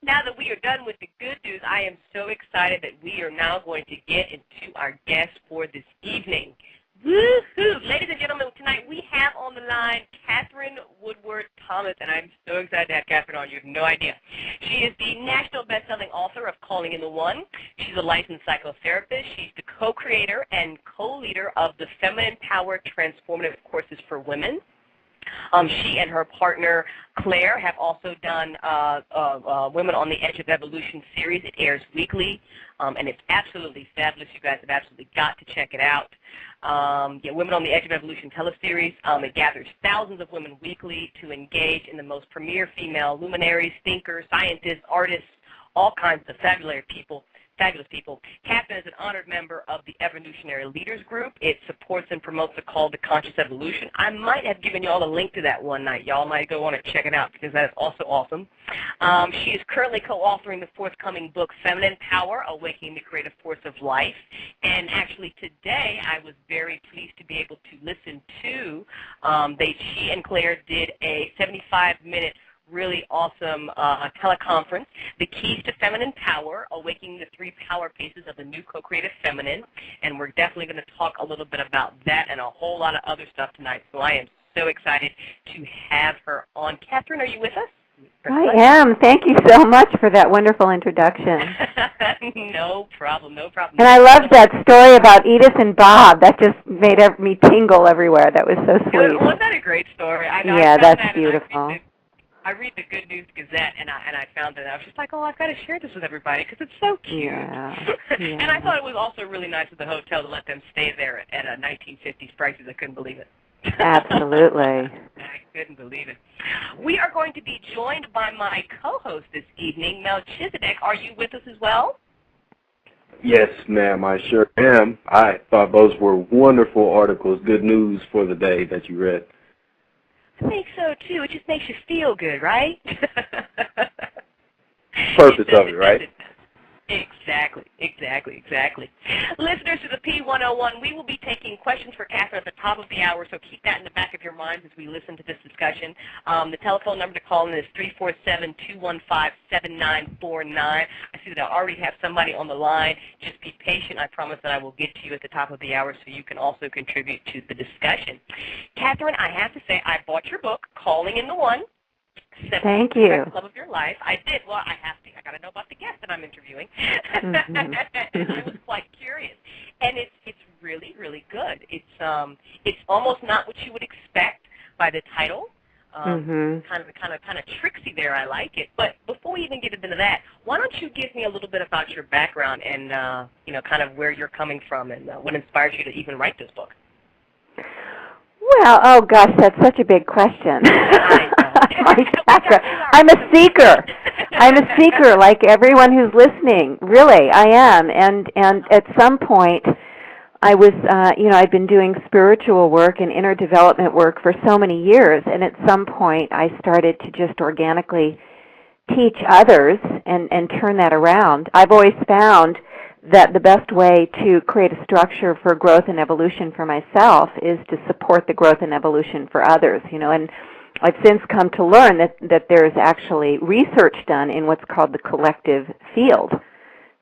Now that we are done with the good news, I am so excited that we are now going to get into our guest for this evening. Woo-hoo! Ladies and gentlemen, tonight we have on the line Katherine Woodward Thomas, and I'm so excited to have Katherine on. You have no idea. She is the national best-selling author of Calling in the One. She's a licensed psychotherapist. She's the co-creator and co-leader of the Feminine Power Transformative Courses for Women. She and her partner, Claire, have also done Women on the Edge of Evolution series. It airs weekly, and it's absolutely fabulous. You guys have absolutely got to check it out. Women on the Edge of Evolution teleseries. It gathers thousands of women weekly to engage in the most premier female luminaries, thinkers, scientists, artists, all kinds of fabulous people. Katherine is an honored member of the Evolutionary Leaders Group. It supports and promotes the call to conscious evolution. I might have given you all a link to that one night. Y'all might go want to check it out because that is also awesome. She is currently co-authoring the forthcoming book, Feminine Power, Awakening the Creative Force of Life. And actually today I was very pleased to be able to listen to, she and Claire did a 75-minute really awesome teleconference, The Keys to Feminine Power, Awakening the Three Power Paces of the New Co-Creative Feminine, and we're definitely going to talk a little bit about that and a whole lot of other stuff tonight, so I am so excited to have her on. Katherine, are you with us? I am. Thank you so much for that wonderful introduction. No problem, no problem. And I loved that story about Edith and Bob. That just made me tingle everywhere. That was so sweet. Wasn't that a great story? Yeah, that's beautiful. I read the Good News Gazette, and I found it. I was just like, oh, I've got to share this with everybody because it's so cute. Yeah. And I thought it was also really nice of the hotel to let them stay there at a 1950s prices. I couldn't believe it. Absolutely. I couldn't believe it. We are going to be joined by my co-host this evening, Melchizedek. Are you with us as well? Yes, ma'am, I sure am. I thought those were wonderful articles, good news for the day that you read. I think so, too. It just makes you feel good, right? Purpose of it, right? Exactly. Listeners to the P101, we will be taking questions for Katherine at the top of the hour, so keep that in the back of your minds as we listen to this discussion. The telephone number to call in is 347-215-7949. I see that I already have somebody on the line. Just be patient. I promise that I will get to you at the top of the hour so you can also contribute to the discussion. Katherine, I have to say I bought your book, Calling in the One. Thank you. Love of your life. I did. Well, I have to. I got to know about the guest that I'm interviewing. I was quite curious, and it's really, really good. It's almost not what you would expect by the title. Kind of tricksy there. I like it. But before we even get into that, why don't you give me a little bit about your background and kind of where you're coming from and what inspired you to even write this book? Well, oh gosh, that's such a big question. I'm a seeker. I'm a seeker, like everyone who's listening. Really, I am. And at some point, I was, I'd been doing spiritual work and inner development work for so many years, and at some point, I started to just organically teach others and turn that around. I've always found that the best way to create a structure for growth and evolution for myself is to support the growth and evolution for others, and I've since come to learn that there's actually research done in what's called the collective field,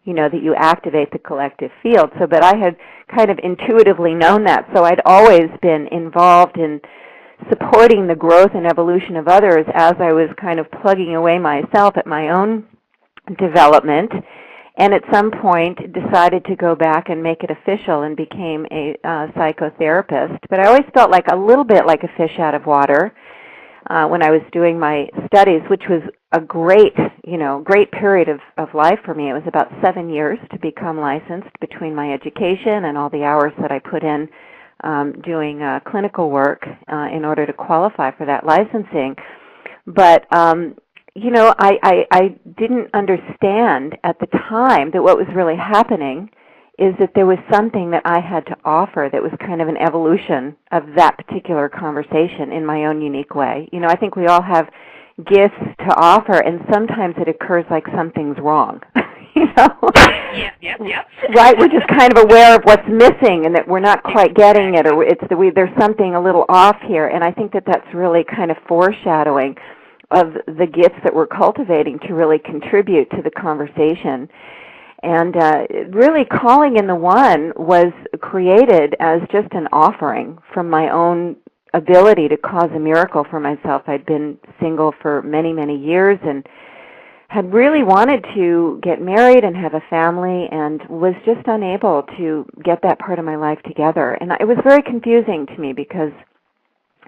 that you activate the collective field. But I had kind of intuitively known that, so I'd always been involved in supporting the growth and evolution of others as I was kind of plugging away myself at my own development. And at some point decided to go back and make it official and became a psychotherapist. But I always felt like a little bit like a fish out of water when I was doing my studies, which was a great period of life for me. It was about 7 years to become licensed between my education and all the hours that I put in doing clinical work in order to qualify for that licensing. But I didn't understand at the time that what was really happening is that there was something that I had to offer that was kind of an evolution of that particular conversation in my own unique way. I think we all have gifts to offer, and sometimes it occurs like something's wrong. Yeah. Right? We're just kind of aware of what's missing and that we're not quite getting it, or there's something a little off here, and I think that that's really kind of foreshadowing of the gifts that we're cultivating to really contribute to the conversation. And really calling in the one was created as just an offering from my own ability to cause a miracle for myself. I'd been single for many, many years and had really wanted to get married and have a family and was just unable to get that part of my life together. And it was very confusing to me because,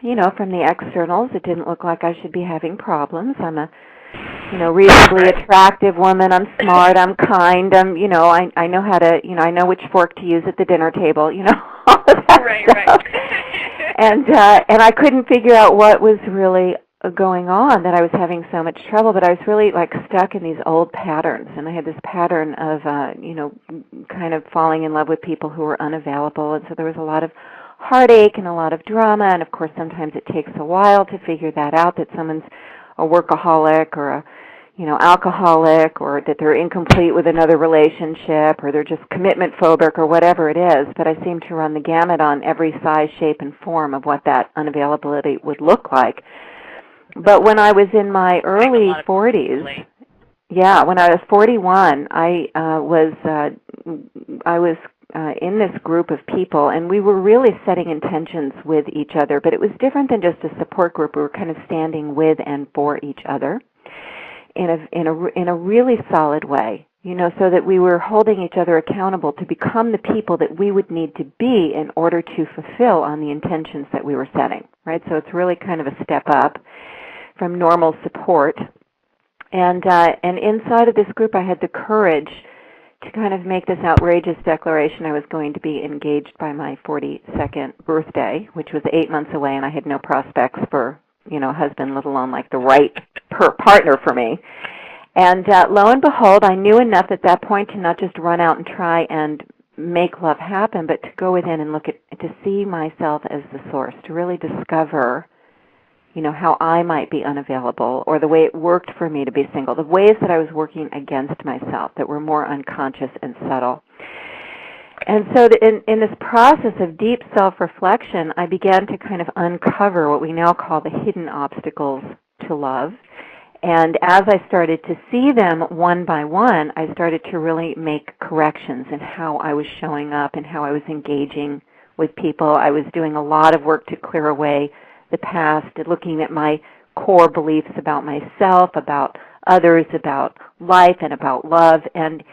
you know, from the externals, it didn't look like I should be having problems. I'm a, you know, reasonably attractive woman. I'm smart. I'm kind. You know, I know how to, you know, I know which fork to use at the dinner table. You know, all of that stuff. Right. And I couldn't figure out what was really going on, that I was having so much trouble. But I was really like stuck in these old patterns, and I had this pattern of, you know, kind of falling in love with people who were unavailable, and so there was a lot of heartache and a lot of drama. And of course, sometimes it takes a while to figure that out, that someone's a workaholic or a, you know, alcoholic, or that they're incomplete with another relationship, or they're just commitment phobic, or whatever it is. But I seem to run the gamut on every size, shape, and form of what that unavailability would look like. But when I was in my early 40s, when I was 41, I was in this group of people, and we were really setting intentions with each other. But it was different than just a support group. We were kind of standing with and for each other in a really solid way, you know, so that we were holding each other accountable to become the people that we would need to be in order to fulfill on the intentions that we were setting, right? So it's really kind of a step up from normal support. And inside of this group, I had the courage to kind of make this outrageous declaration. I was going to be engaged by my 42nd birthday, which was 8 months away, and I had no prospects for, you know, husband, let alone like the right partner for me. And lo and behold, I knew enough at that point to not just run out and try and make love happen, but to go within and to see myself as the source, to really discover, you know, how I might be unavailable, or the way it worked for me to be single, the ways that I was working against myself that were more unconscious and subtle. And so in this process of deep self-reflection, I began to kind of uncover what we now call the hidden obstacles to love. And as I started to see them one by one, I started to really make corrections in how I was showing up and how I was engaging with people. I was doing a lot of work to clear away the past, looking at my core beliefs about myself, about others, about life, and about love. And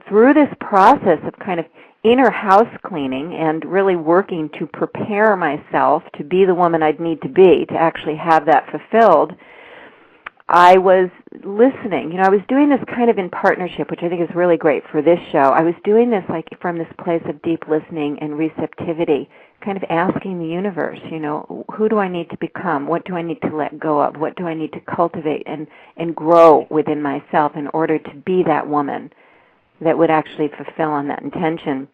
through this process of kind of inner house cleaning and really working to prepare myself to be the woman I'd need to be to actually have that fulfilled, I was listening. You know, I was doing this kind of in partnership, which I think is really great for this show. I was doing this like from this place of deep listening and receptivity, kind of asking the universe, you know, who do I need to become? What do I need to let go of? What do I need to cultivate and grow within myself in order to be that woman that would actually fulfill on that intention?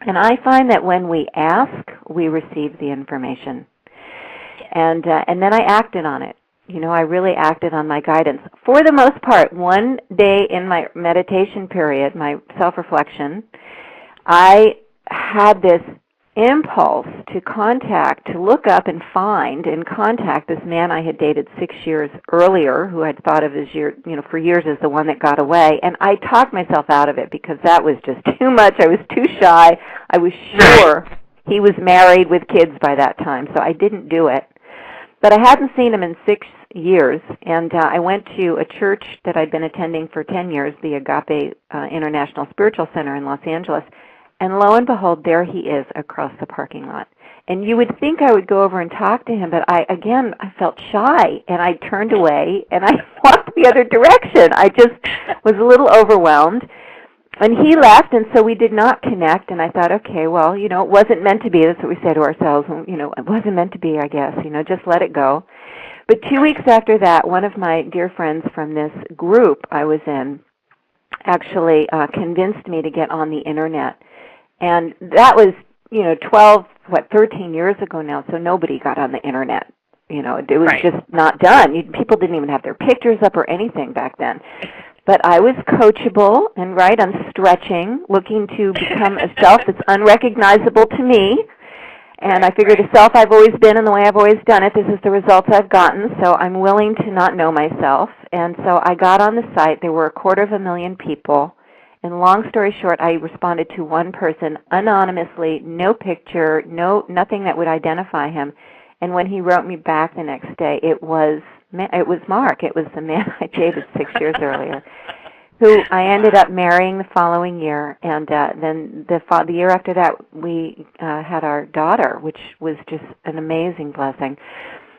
And I find that when we ask, we receive the information. And then I acted on it. You know, I really acted on my guidance. For the most part, one day in my meditation period, my self-reflection, I had this impulse to look up and find and contact this man I had dated 6 years earlier, who I'd thought of as for years as the one that got away. And I talked myself out of it because that was just too much. I was too shy. I was sure he was married with kids by that time, so I didn't do it. But I hadn't seen him in 6 years, and I went to a church that I'd been attending for 10 years, the Agape International Spiritual Center in Los Angeles, and lo and behold, there he is across the parking lot. And you would think I would go over and talk to him, but I felt shy, and I turned away, and I walked the other direction. I just was a little overwhelmed. And he left, and so we did not connect, and I thought, okay, well, you know, it wasn't meant to be. That's what we say to ourselves. You know, it wasn't meant to be, I guess. You know, just let it go. But 2 weeks after that, one of my dear friends from this group I was in actually convinced me to get on the Internet. And that was, 13 years ago now, so nobody got on the Internet. You know, it was just not done. People didn't even have their pictures up or anything back then. But I was coachable, and I'm stretching, looking to become a self that's unrecognizable to me. And I figured the self I've always been and the way I've always done it, this is the results I've gotten, so I'm willing to not know myself. And so I got on the site. There were 250,000 people. And long story short, I responded to one person anonymously, no picture, nothing that would identify him. And when he wrote me back the next day, it was Mark. It was the man I dated 6 years earlier, who I ended up marrying the following year. And then the year after that, we had our daughter, which was just an amazing blessing.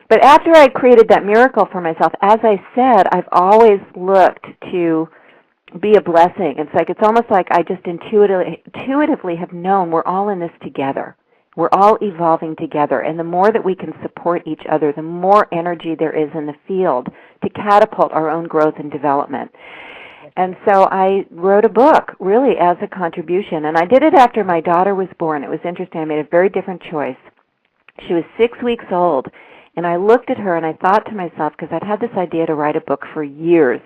But after I created that miracle for myself, as I said, I've always looked to be a blessing. It's almost like I just intuitively have known we're all in this together. We're all evolving together, and the more that we can support each other, the more energy there is in the field to catapult our own growth and development. And so I wrote a book, really, as a contribution, and I did it after my daughter was born. It was interesting. I made a very different choice. She was 6 weeks old, and I looked at her and I thought to myself, because I'd had this idea to write a book for years,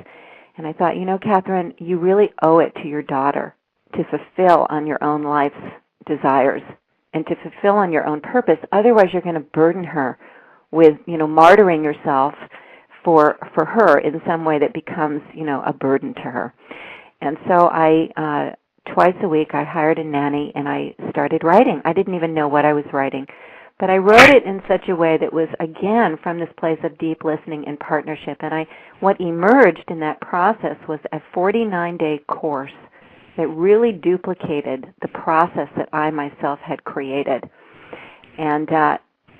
and I thought, Katherine, you really owe it to your daughter to fulfill on your own life's desires and to fulfill on your own purpose. Otherwise, you're going to burden her with, martyring yourself for her in some way that becomes, a burden to her. And so I, twice a week, I hired a nanny and I started writing. I didn't even know what I was writing. But I wrote it in such a way that was, again, from this place of deep listening and partnership. And what emerged in that process was a 49-day course that really duplicated the process that I myself had created. And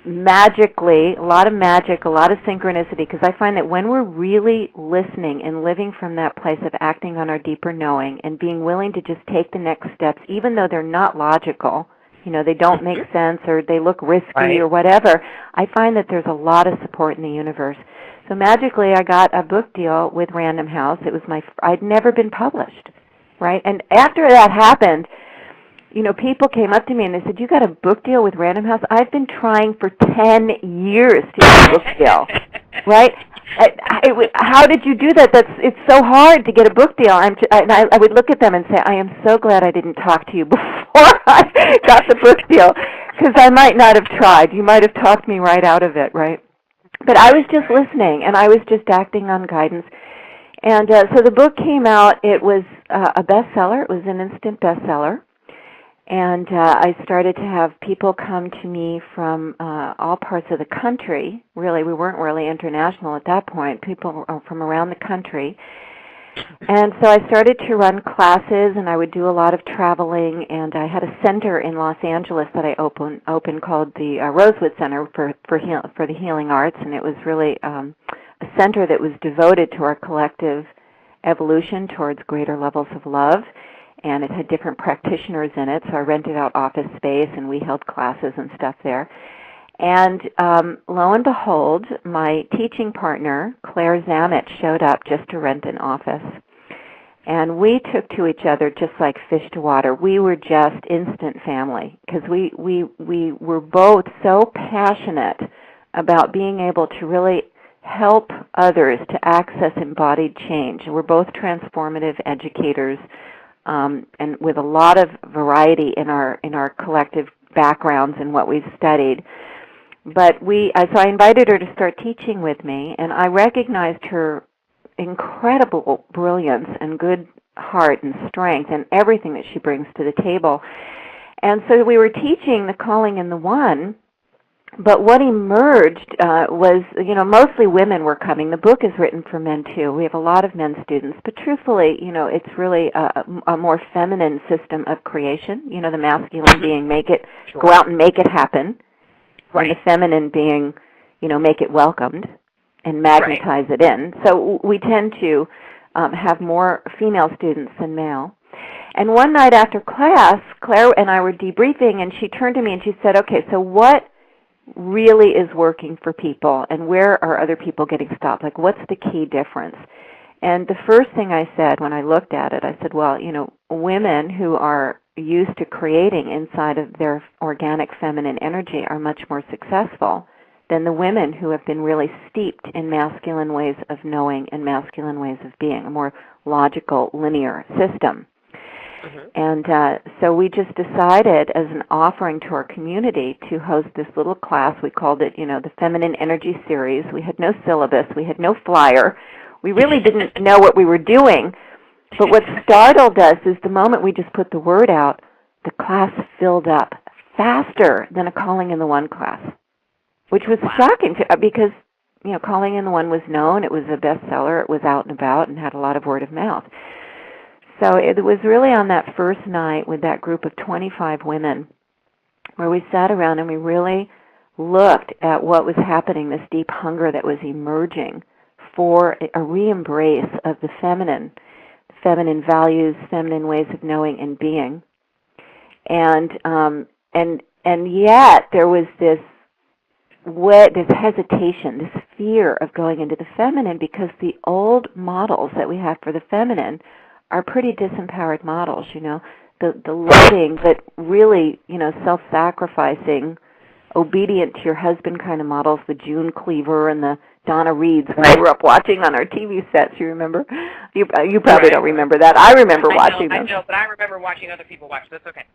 magically, a lot of magic, a lot of synchronicity, because I find that when we're really listening and living from that place of acting on our deeper knowing and being willing to just take the next steps, even though they're not logical, they don't make sense or they look risky or whatever, I find that there's a lot of support in the universe. So magically, I got a book deal with Random House. It was I'd never been published, right? And after that happened, people came up to me and they said, "You got a book deal with Random House?" I've been trying for 10 years to get a book deal, right? How did you do that? It's so hard to get a book deal. I would look at them and say, "I am so glad I didn't talk to you before I got the book deal, because I might not have tried. You might have talked me right out of it, right?" But I was just listening, and I was just acting on guidance. And so the book came out. It was a bestseller. It was an instant bestseller. And I started to have people come to me from all parts of the country. Really, we weren't really international at that point. People from around the country. And so I started to run classes, and I would do a lot of traveling. And I had a center in Los Angeles that I opened called the Rosewood Center for the Healing Arts. And it was really a center that was devoted to our collective evolution towards greater levels of love. And it had different practitioners in it, so I rented out office space, and we held classes and stuff there. And lo and behold, my teaching partner, Claire Zammit, showed up just to rent an office. And we took to each other just like fish to water. We were just instant family, because we were both so passionate about being able to really help others to access embodied change. We're both transformative educators, and with a lot of variety in our collective backgrounds and what we've studied. But so I invited her to start teaching with me, and I recognized her incredible brilliance and good heart and strength and everything that she brings to the table. And so we were teaching the calling in the one. But what emerged was, mostly women were coming. The book is written for men, too. We have a lot of men students. But truthfully, it's really a more feminine system of creation. The masculine being go out and make it happen. Right. And the feminine being, make it welcomed and magnetize it in. So we tend to have more female students than male. And one night after class, Claire and I were debriefing, and she turned to me and she said, "Okay, so what really is working for people, and where are other people getting stopped? Like, what's the key difference?" And the first thing I said when I looked at it, I said, well, women who are used to creating inside of their organic feminine energy are much more successful than the women who have been really steeped in masculine ways of knowing and masculine ways of being, a more logical, linear system. And so we just decided as an offering to our community to host this little class. We called it, the Feminine Energy Series. We had no syllabus. We had no flyer. We really didn't know what we were doing. But what startled us is the moment we just put the word out, the class filled up faster than a Calling in the One class, which was shocking because, Calling in the One was known. It was a bestseller. It was out and about and had a lot of word of mouth. So it was really on that first night with that group of 25 women where we sat around and we really looked at what was happening, this deep hunger that was emerging for a re-embrace of the feminine values, feminine ways of knowing and being. And yet there was this hesitation, this fear of going into the feminine because the old models that we have for the feminine are pretty disempowered models, the loving but really, self-sacrificing, obedient to your husband kind of models, the June Cleaver and the Donna Reeds we grew up watching on our TV sets, you remember? You probably don't remember that. I remember watching them. I know, but I remember watching other people watch. That's okay.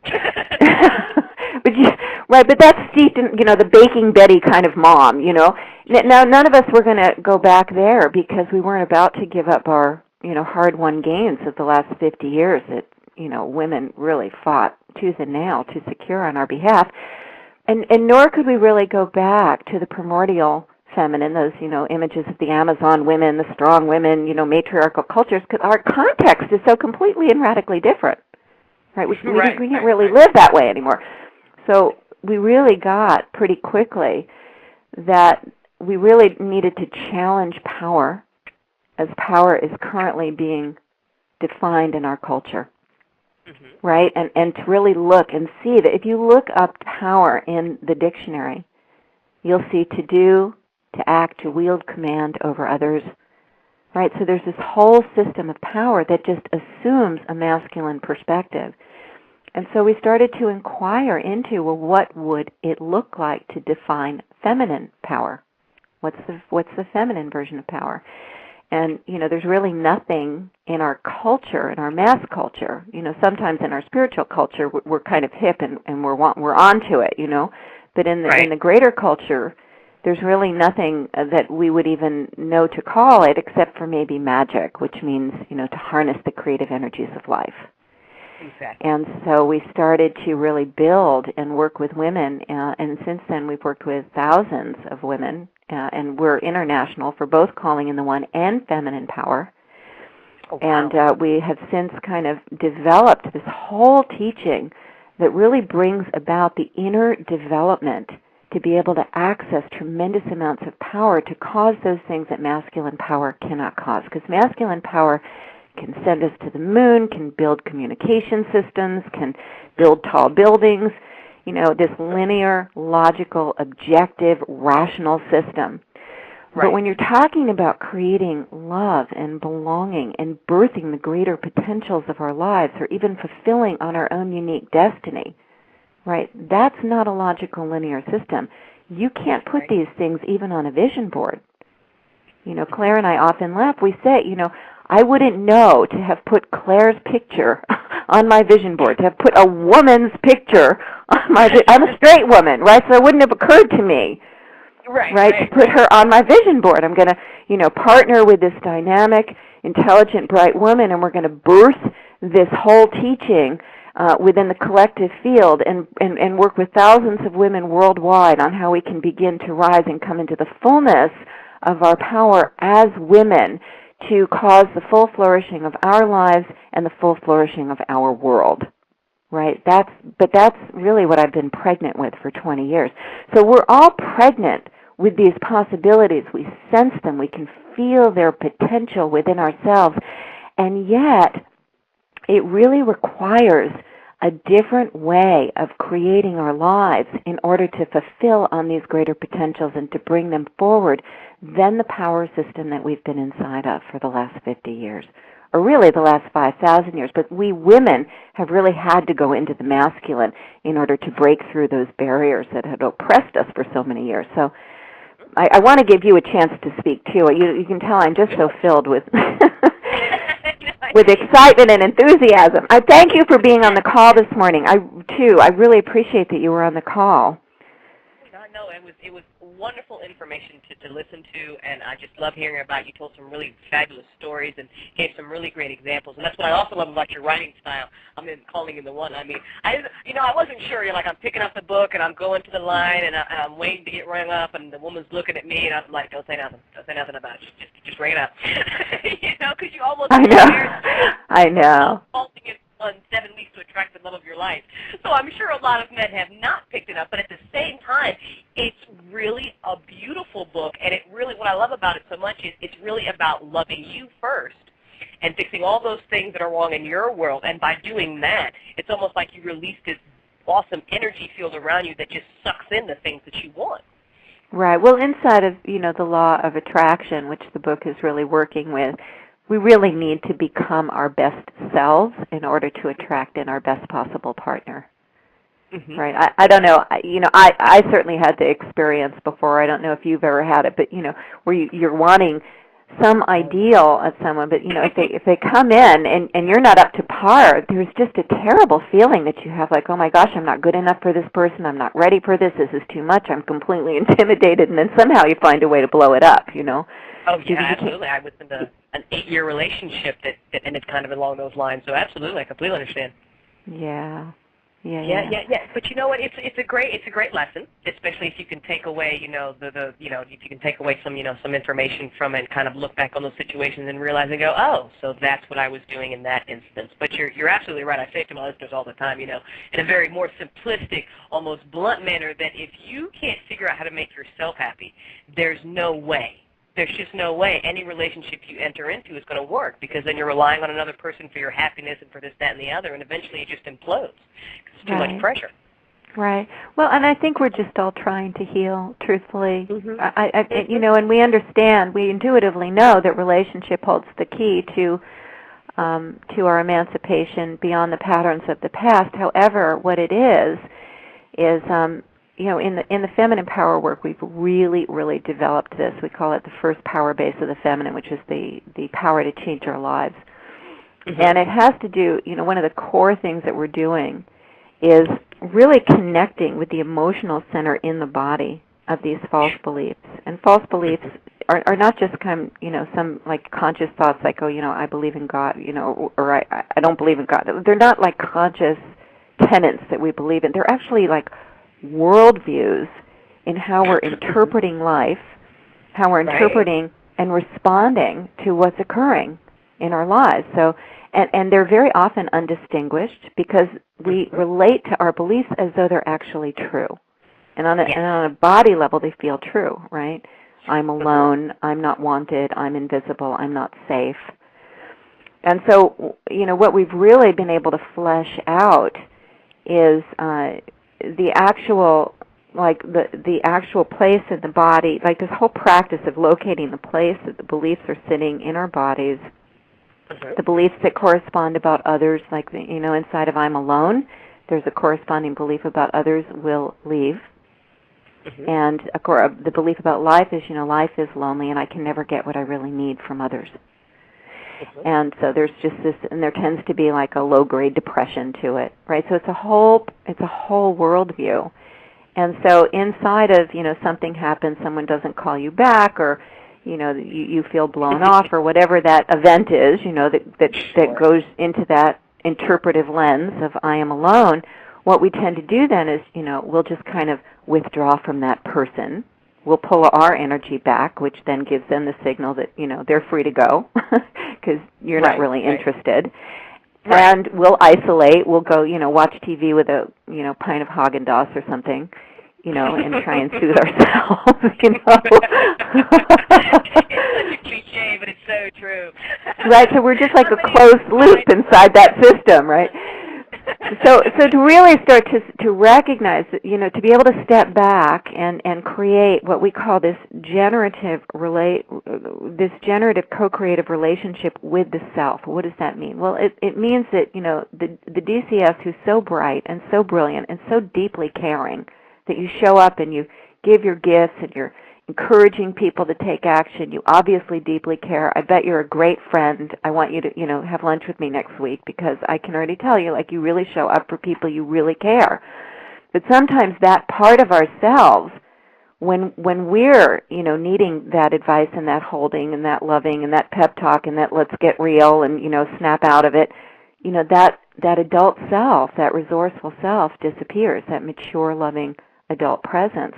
But that's steeped in, the Baking Betty kind of mom, Now, none of us were going to go back there because we weren't about to give up our hard-won gains of the last 50 years that, women really fought tooth and nail to secure on our behalf. And nor could we really go back to the primordial feminine, those, images of the Amazon women, the strong women, matriarchal cultures, because our context is so completely and radically different, right? We can't really live that way anymore. So we really got pretty quickly that we really needed to challenge power as power is currently being defined in our culture, right? And to really look and see that if you look up power in the dictionary, you'll see to do, to act, to wield command over others, right? So there's this whole system of power that just assumes a masculine perspective. And so we started to inquire into, well, what would it look like to define feminine power? What's the feminine version of power? And, there's really nothing in our culture, in our mass culture. Sometimes in our spiritual culture, we're kind of hip and we're onto it, But in the greater culture, there's really nothing that we would even know to call it except for maybe magic, which means, to harness the creative energies of life. Exactly. And so we started to really build and work with women, and since then we've worked with thousands of women, and we're international for both Calling in the One and Feminine Power. Oh, wow. And we have since kind of developed this whole teaching that really brings about the inner development to be able to access tremendous amounts of power to cause those things that masculine power cannot cause. Because masculine power can send us to the moon, can build communication systems, can build tall buildings, this linear, logical, objective, rational system. Right. But when you're talking about creating love and belonging and birthing the greater potentials of our lives or even fulfilling on our own unique destiny, right, that's not a logical linear system. You can't put these things even on a vision board. Claire and I often laugh. We say, I wouldn't know to have put Claire's picture on my vision board, to have put a woman's picture on my I'm a straight woman, right? So it wouldn't have occurred to me, right, to put her on my vision board. I'm going to, partner with this dynamic, intelligent, bright woman, and we're going to birth this whole teaching within the collective field and work with thousands of women worldwide on how we can begin to rise and come into the fullness of our power as women to cause the full flourishing of our lives and the full flourishing of our world, right? That's really what I've been pregnant with for 20 years. So we're all pregnant with these possibilities. We sense them. We can feel their potential within ourselves. And yet, it really requires a different way of creating our lives in order to fulfill on these greater potentials and to bring them forward than the power system that we've been inside of for the last 50 years, or really the last 5,000 years. But we women have really had to go into the masculine in order to break through those barriers that had oppressed us for so many years. So I want to give you a chance to speak, too. You can tell I'm just so filled with with excitement and enthusiasm. I thank you for being on the call this morning. I really appreciate that you were on the call. No, it was wonderful information to listen to, and I just love hearing about you. You told some really fabulous stories and gave some really great examples, and that's what I also love about your writing style. I'm calling in the one. I mean, I wasn't sure. You're like, I'm picking up the book and I'm going to the line and I'm waiting to get rung up, and the woman's looking at me, and I'm like, don't say nothing about it. Just ring it up, because you almost. I know. Holding it on 7 weeks to attract the love of your life. So I'm sure a lot of men have not picked it up, but at the same time, it's really a beautiful book, and what I love about it so much is it's really about loving you first and fixing all those things that are wrong in your world, and by doing that, it's almost like you release this awesome energy field around you that just sucks in the things that you want. Right. Well, inside of, the law of attraction, which the book is really working with, we really need to become our best selves in order to attract in our best possible partner. Mm-hmm. Right. I don't know. I certainly had the experience before. I don't know if you've ever had it, but where you're wanting some ideal of someone, but if they come in and you're not up to par, there's just a terrible feeling that you have, like, oh my gosh, I'm not good enough for this person. I'm not ready for this. This is too much. I'm completely intimidated, and then somehow you find a way to blow it up. Oh, yeah, absolutely. I was in an 8-year relationship that ended kind of along those lines. So absolutely, I completely understand. Yeah. But you know what? It's a great lesson, especially if you can take away, if you can take away some information from it and kind of look back on those situations and realize and go, oh, so that's what I was doing in that instance. But you're absolutely right. I say it to my listeners all the time, in a very more simplistic, almost blunt manner, that if you can't figure out how to make yourself happy, there's no way. There's just no way any relationship you enter into is going to work, because then you're relying on another person for your happiness and for this, that, and the other, and eventually it just implodes because it's too much pressure. Right. Well, and I think we're just all trying to heal, truthfully. Mm-hmm. And we understand, we intuitively know that relationship holds the key to our emancipation beyond the patterns of the past. However, what it is in the feminine power work, we've really, really developed this. We call it the first power base of the feminine, which is the power to change our lives. Mm-hmm. And it has to do, one of the core things that we're doing is really connecting with the emotional center in the body of these false beliefs. And false beliefs are not just some like conscious thoughts like, oh, I believe in God, or I don't believe in God. They're not like conscious tenets that we believe in. They're actually like worldviews in how we're interpreting life, how we're interpreting and responding to what's occurring in our lives. So, and they're very often undistinguished because we relate to our beliefs as though they're actually true. And on a body level, they feel true, right? I'm alone, I'm not wanted, I'm invisible, I'm not safe. And so, what we've really been able to flesh out is the actual place in the body, like this whole practice of locating the place that the beliefs are sitting in our bodies, the beliefs that correspond about others, like inside of I'm alone, there's a corresponding belief about others will leave. Mm-hmm. And the belief about life is, life is lonely and I can never get what I really need from others. Mm-hmm. And so there's just this, and there tends to be like a low-grade depression to it, right? So it's a whole worldview. And so inside of, something happens, someone doesn't call you back, or, you feel blown off, or whatever that event is, that goes into that interpretive lens of I am alone. What we tend to do then is, we'll just kind of withdraw from that person. We'll pull our energy back, which then gives them the signal that, they're free to go because you're not really interested. Right. And we'll isolate. We'll go, watch TV with a, pint of Haagen-Dazs or something, and try and soothe ourselves, It's such a cliche, but it's so true. Right, so we're just like a closed loop inside that system, right? So to really start to recognize, to be able to step back and create what we call this generative co-creative relationship with the self. What does that mean? Well, it means that, the DCS who's so bright and so brilliant and so deeply caring that you show up and you give your gifts and encouraging people to take action. You obviously deeply care. I bet you're a great friend. I want you to, have lunch with me next week because I can already tell you, like, you really show up for people. You really care. But sometimes that part of ourselves, when we're, needing that advice and that holding and that loving and that pep talk and that let's get real and, snap out of it, that adult self, that resourceful self disappears, that mature, loving adult presence.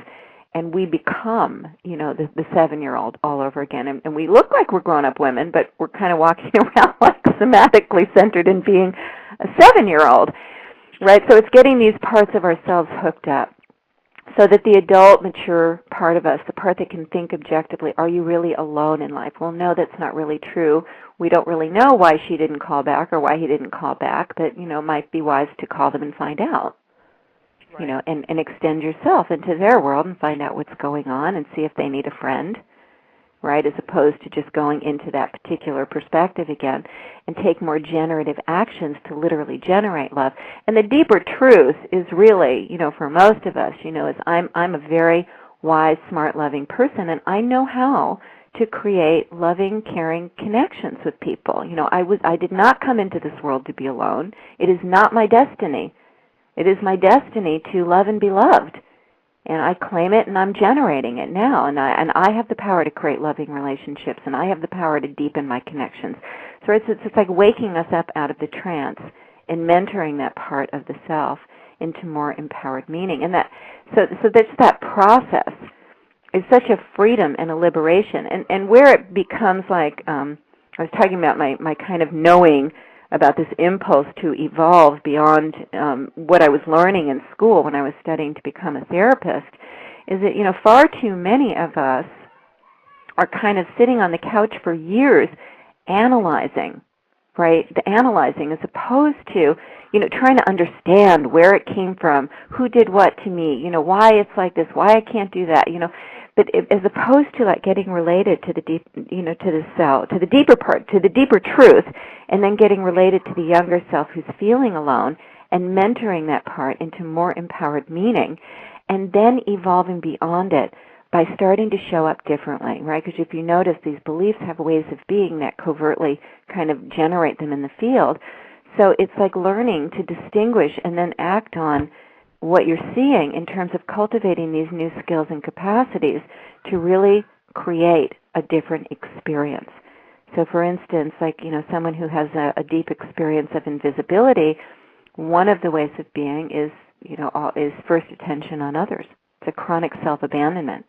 And we become, the 7-year-old all over again. And we look like we're grown-up women, but we're kind of walking around like somatically centered in being a 7-year-old, right? So it's getting these parts of ourselves hooked up so that the adult, mature part of us, the part that can think objectively, are you really alone in life? Well, no, that's not really true. We don't really know why she didn't call back or why he didn't call back, but, it might be wise to call them and find out. Right. And extend yourself into their world and find out what's going on and see if they need a friend, right, as opposed to just going into that particular perspective again and take more generative actions to literally generate love. And the deeper truth is really, for most of us, is I'm a very wise, smart, loving person, and I know how to create loving, caring connections with people. I did not come into this world to be alone. It is not my destiny. It is my destiny to love and be loved, and I claim it, and I'm generating it now, and I have the power to create loving relationships, and I have the power to deepen my connections. So it's like waking us up out of the trance and mentoring that part of the self into more empowered meaning, and so that's that process is such a freedom and a liberation, and where it becomes like I was talking about my kind of knowing about this impulse to evolve beyond what I was learning in school when I was studying to become a therapist, is that, far too many of us are kind of sitting on the couch for years analyzing, right? The analyzing as opposed to, trying to understand where it came from, who did what to me, why it's like this, why I can't do that, But as opposed to like getting related to the deep, to the self, to the deeper part, to the deeper truth, and then getting related to the younger self who's feeling alone and mentoring that part into more empowered meaning, and then evolving beyond it by starting to show up differently, right? Because if you notice, these beliefs have ways of being that covertly kind of generate them in the field. So it's like learning to distinguish and then act on what you're seeing in terms of cultivating these new skills and capacities to really create a different experience. So for instance, like, someone who has a deep experience of invisibility, one of the ways of being is, is first attention on others. It's a chronic self-abandonment.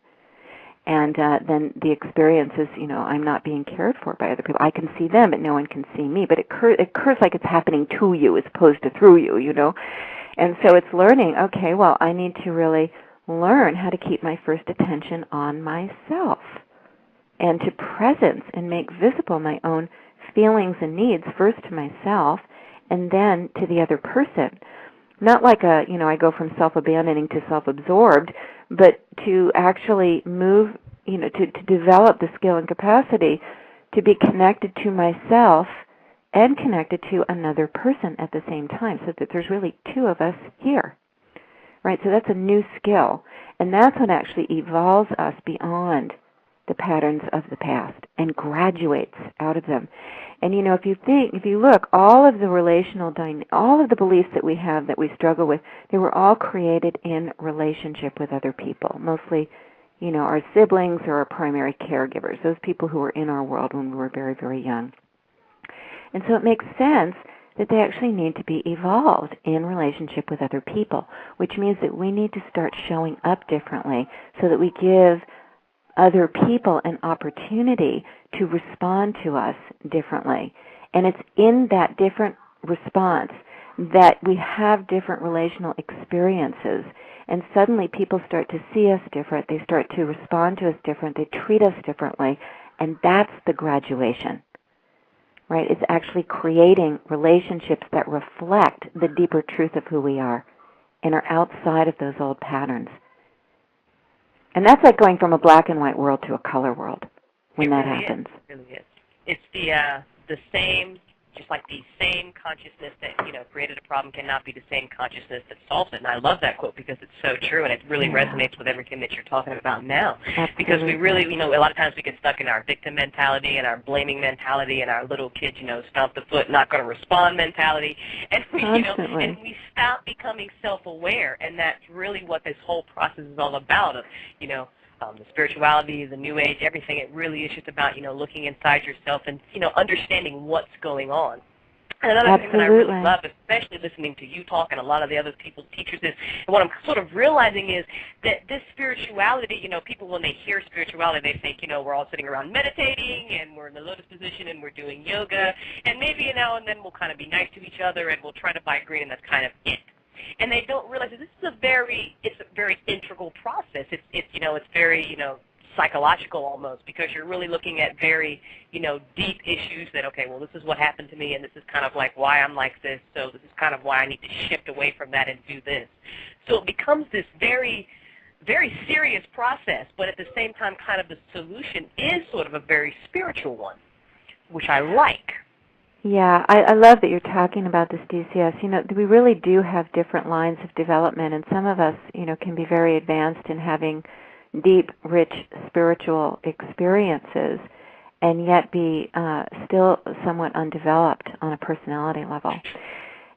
And then the experience is, I'm not being cared for by other people. I can see them, but no one can see me. But it occurs like it's happening to you as opposed to through you, And so it's learning, okay, well, I need to really learn how to keep my first attention on myself and to presence and make visible my own feelings and needs first to myself and then to the other person. Not like I go from self-abandoning to self-absorbed, but to actually move, to develop the skill and capacity to be connected to myself and connected to another person at the same time, so that there's really two of us here, right? So that's a new skill, and that's what actually evolves us beyond the patterns of the past and graduates out of them. And if you look, all of the all of the beliefs that we have that we struggle with, they were all created in relationship with other people, mostly, our siblings or our primary caregivers, those people who were in our world when we were very, very young. And so it makes sense that they actually need to be evolved in relationship with other people, which means that we need to start showing up differently so that we give other people an opportunity to respond to us differently. And it's in that different response that we have different relational experiences. And suddenly people start to see us different. They start to respond to us different. They treat us differently. And that's the graduation. Right? It's actually creating relationships that reflect the deeper truth of who we are and are outside of those old patterns. And that's like going from a black and white world to a color world when that happens. It really is. It's the same just like the same consciousness that, created a problem cannot be the same consciousness that solves it. And I love that quote because it's so true, and it really resonates with everything that you're talking about now. Absolutely. Because we really, a lot of times we get stuck in our victim mentality and our blaming mentality and our little kid, stomp the foot, not going to respond mentality. And we, and we stop becoming self-aware, and that's really what this whole process is all about. Of, the spirituality, the New Age, everything. It really is just about, looking inside yourself and, understanding what's going on. And another thing that I really love, especially listening to you talk and a lot of the other people's teachers, is, and what I'm sort of realizing is that this spirituality, people when they hear spirituality, they think, we're all sitting around meditating and we're in the lotus position and we're doing yoga, and maybe now and then we'll kind of be nice to each other and we'll try to buy green, and that's kind of it. And they don't realize that this is a very integral process. It's very, psychological almost, because you're really looking at very, deep issues that, okay, well, this is what happened to me, and this is kind of like why I'm like this, so this is kind of why I need to shift away from that and do this. So it becomes this very, very serious process, but at the same time, kind of the solution is sort of a very spiritual one, which I like. Yeah, I love that you're talking about this, DCS. We really do have different lines of development, and some of us, can be very advanced in having deep, rich spiritual experiences and yet be still somewhat undeveloped on a personality level.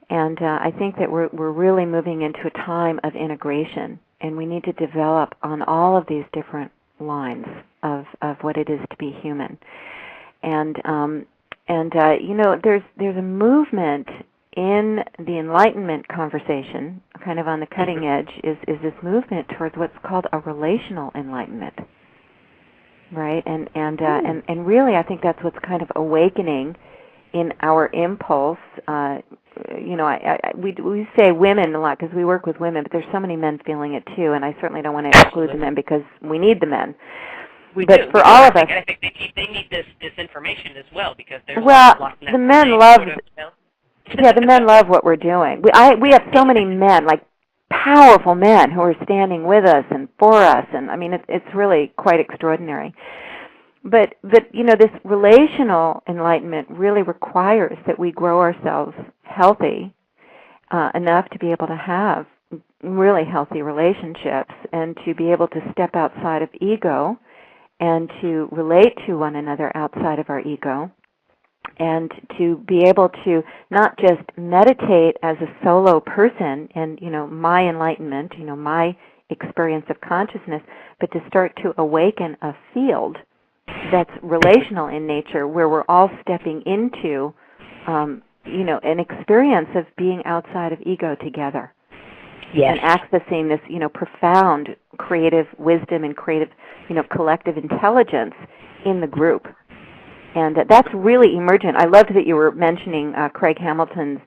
And I think that we're really moving into a time of integration, and we need to develop on all of these different lines of what it is to be human. And there's a movement in the Enlightenment conversation, kind of on the cutting edge, is this movement towards what's called a relational enlightenment, right? And really, I think that's what's kind of awakening in our impulse. We say women a lot because we work with women, but there's so many men feeling it too, and I certainly don't want to exclude the men because we need the men. But for all of us, I think they need this information as well, because there's the men love. Yeah, the men love what we're doing. We have so many men, like powerful men, who are standing with us and for us, and I mean it's really quite extraordinary. But this relational enlightenment really requires that we grow ourselves healthy enough to be able to have really healthy relationships and to be able to step outside of ego and to relate to one another outside of our ego, and to be able to not just meditate as a solo person and, my enlightenment, my experience of consciousness, but to start to awaken a field that's relational in nature, where we're all stepping into, an experience of being outside of ego together. Yes. And accessing this, profound creative wisdom and creative, collective intelligence in the group. And that's really emergent. I loved that you were mentioning Craig Hamilton's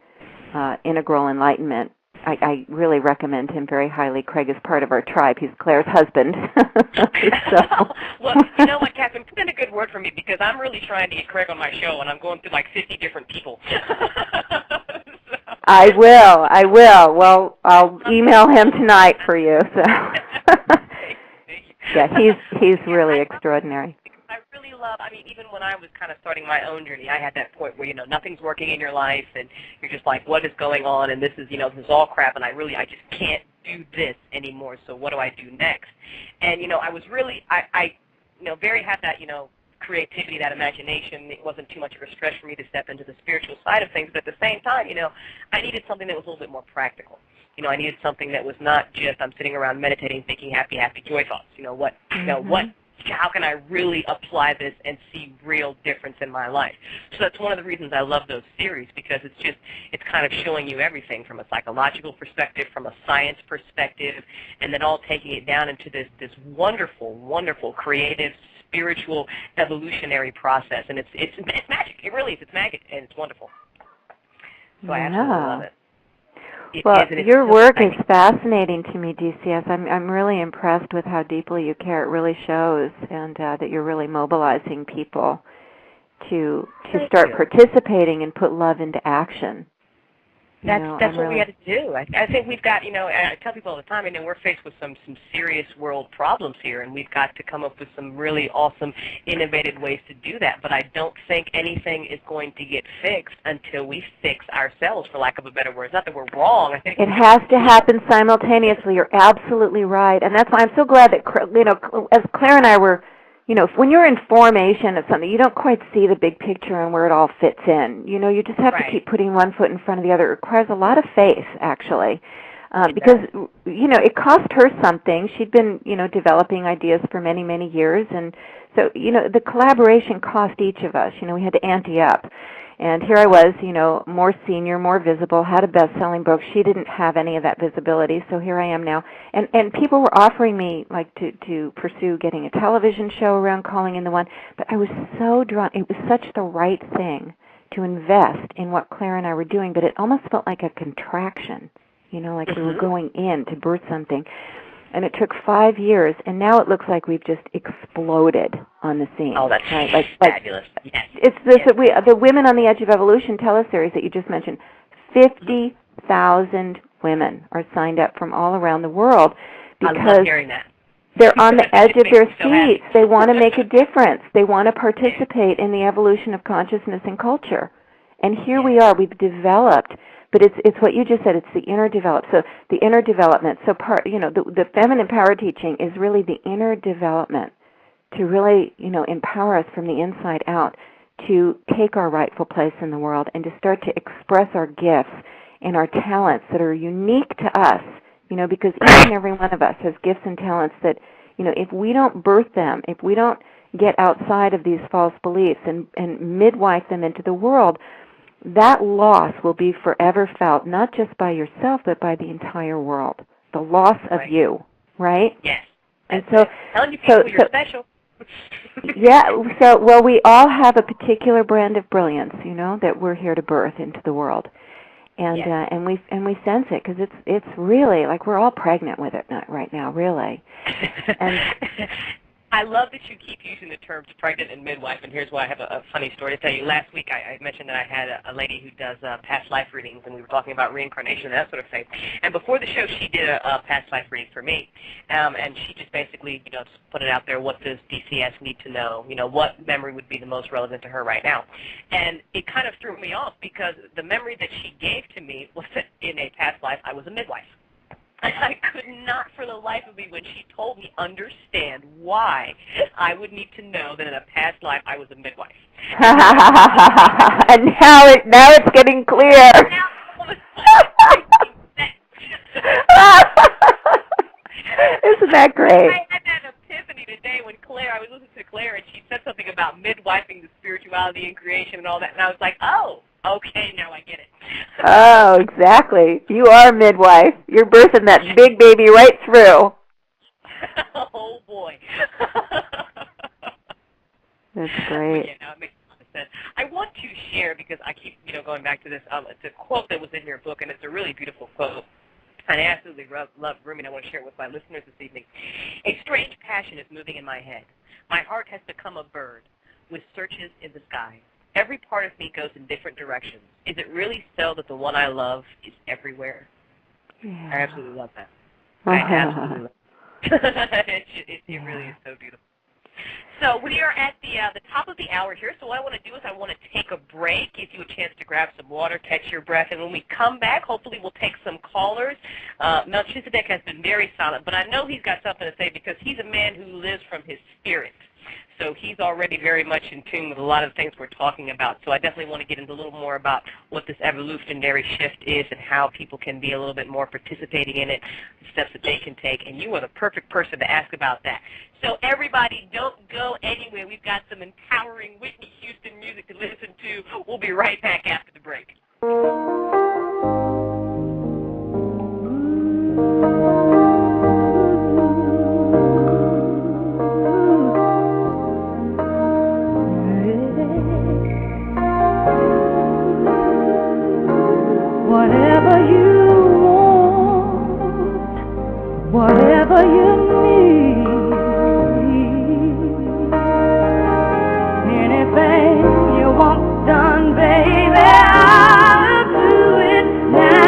Integral Enlightenment. I really recommend him very highly. Craig is part of our tribe. He's Claire's husband. Well, you know what, Katherine, put in a good word for me, because I'm really trying to get Craig on my show, and I'm going through like 50 different people. I will. Well, I'll email him tonight for you. So, yeah, he's really extraordinary. I really love, even when I was kind of starting my own journey, I had that point where, nothing's working in your life, and you're just like, what is going on, and this is all crap, and I just can't do this anymore, so what do I do next? And, I was really, I very had that, creativity, that imagination. It wasn't too much of a stretch for me to step into the spiritual side of things, but at the same time, I needed something that was a little bit more practical. I needed something that was not just I'm sitting around meditating, thinking happy, joy thoughts. How can I really apply this and see real difference in my life? So that's one of the reasons I love those series, because it's kind of showing you everything from a psychological perspective, from a science perspective, and then all taking it down into this wonderful, wonderful, creative, spiritual, evolutionary process. And it's magic. It really is. It's magic, and it's wonderful. So I absolutely love it. Well, your work is fascinating to me, DCS. I'm really impressed with how deeply you care. It really shows, and that you're really mobilizing people to start participating and put love into action. That's what we got to do. I think we've got, I tell people all the time, we're faced with some serious world problems here, and we've got to come up with some really awesome, innovative ways to do that. But I don't think anything is going to get fixed until we fix ourselves, for lack of a better word. It's not that we're wrong. I think it has to happen simultaneously. You're absolutely right. And that's why I'm so glad that, as Claire and I were, when you're in formation of something, you don't quite see the big picture and where it all fits in. You just have to keep putting one foot in front of the other. It requires a lot of faith, actually, because, it cost her something. She'd been, developing ideas for many, many years. And so, the collaboration cost each of us. We had to ante up. And here I was, more senior, more visible, had a best-selling book. She didn't have any of that visibility, so here I am now. And people were offering me, to pursue getting a television show around Calling in the One, but I was so drawn. It was such the right thing to invest in what Claire and I were doing, but it almost felt like a contraction, like we were going in to birth something. And it took 5 years, and now it looks like we've just exploded on the scene. Oh, that's right? Fabulous. Yes. It's this, the Women on the Edge of Evolution teleseries that you just mentioned. 50,000 women are signed up from all around the world because I love hearing that. They're on the edge of their seats. They want to make a difference. They want to participate in the evolution of consciousness and culture. And here we are. We've developed. But it's what you just said. It's the inner development. So the inner development. So the feminine power teaching is really the inner development to really empower us from the inside out to take our rightful place in the world and to start to express our gifts and our talents that are unique to us. Because each and every one of us has gifts and talents that if we don't birth them, if we don't get outside of these false beliefs and midwife them into the world, that loss will be forever felt, not just by yourself, but by the entire world. The loss of you, right? Yes. And so, telling you people you're special. we all have a particular brand of brilliance, that we're here to birth into the world, and we sense it because it's really like we're all pregnant with it right now, really. And I love that you keep using the terms pregnant and midwife, and here's why. I have a funny story to tell you. Last week I mentioned that I had a lady who does past life readings, and we were talking about reincarnation and that sort of thing. And before the show, she did a past life reading for me, and she just basically, just put it out there, what does DCS need to know? What memory would be the most relevant to her right now? And it kind of threw me off because the memory that she gave to me was that in a past life I was a midwife. I could not for the life of me, when she told me, understand why I would need to know that in a past life I was a midwife. And now it's getting clear. Isn't that great? I had that epiphany today when I was listening to Claire, and she said something about midwifing the spirituality and creation and all that, and I was like, oh, okay, now I get it. Oh, exactly. You are a midwife. You're birthing that big baby right through. Oh, boy. That's great. Yeah, it makes a lot of sense. I want to share, because I keep going back to this, it's a quote that was in your book, and it's a really beautiful quote. And I absolutely love Rumi, and I want to share it with my listeners this evening. A strange passion is moving in my head. My heart has become a bird with searches in the sky. Every part of me goes in different directions. Is it really so that the one I love is everywhere? Yeah. I absolutely love that. I absolutely love it. It really is so beautiful. So we are at the top of the hour here, so what I want to do is I want to take a break, give you a chance to grab some water, catch your breath, and when we come back, hopefully we'll take some callers. Melchizedek has been very silent, but I know he's got something to say because he's a man who lives from his spirit. So he's already very much in tune with a lot of the things we're talking about. So I definitely want to get into a little more about what this evolutionary shift is and how people can be a little bit more participating in it, the steps that they can take. And you are the perfect person to ask about that. So everybody, don't go anywhere. We've got some empowering Whitney Houston music to listen to. We'll be right back after the break. Whatever you want, whatever you need, anything you want done, baby, I'll do it now.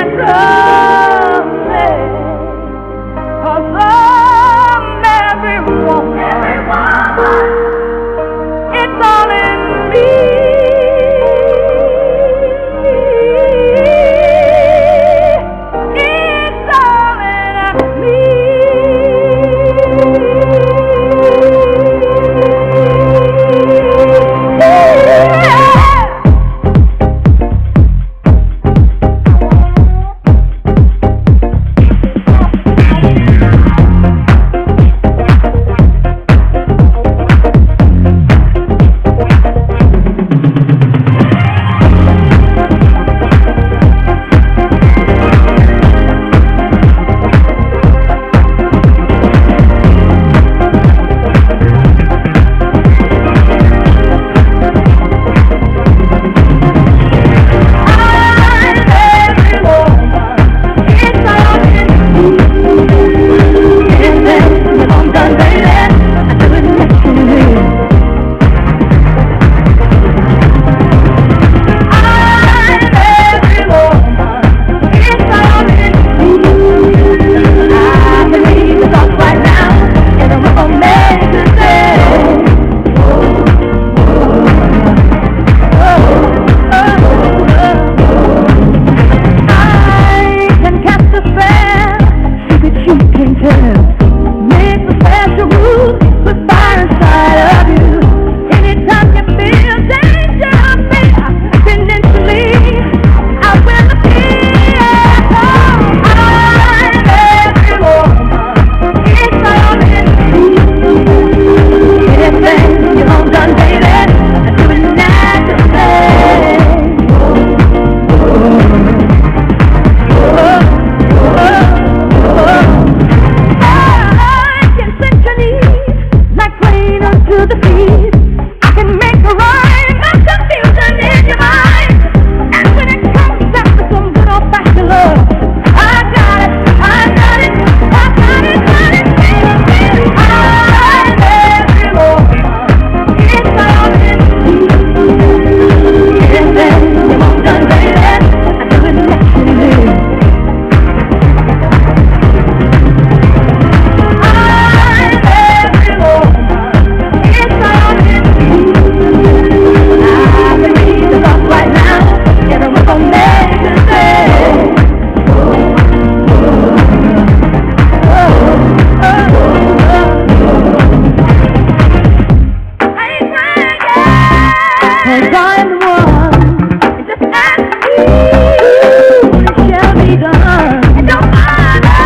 shall be done. It don't matter to compare.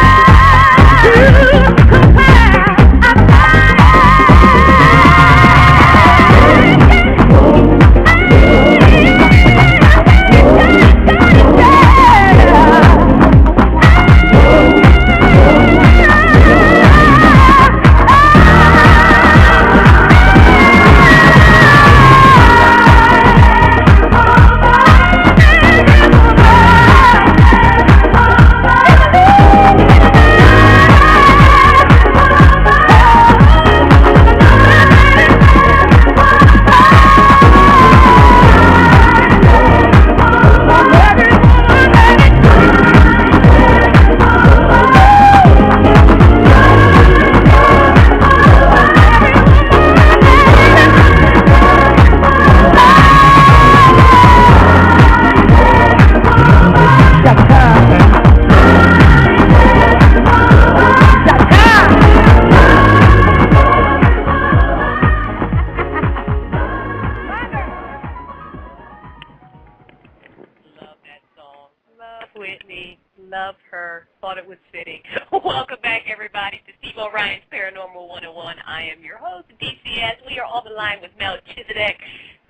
Love her. Thought it was fitting. Welcome back, everybody, to Steve O'Ryan's Paranormal 101. I am your host, DCS. We are on the line with Melchizedek,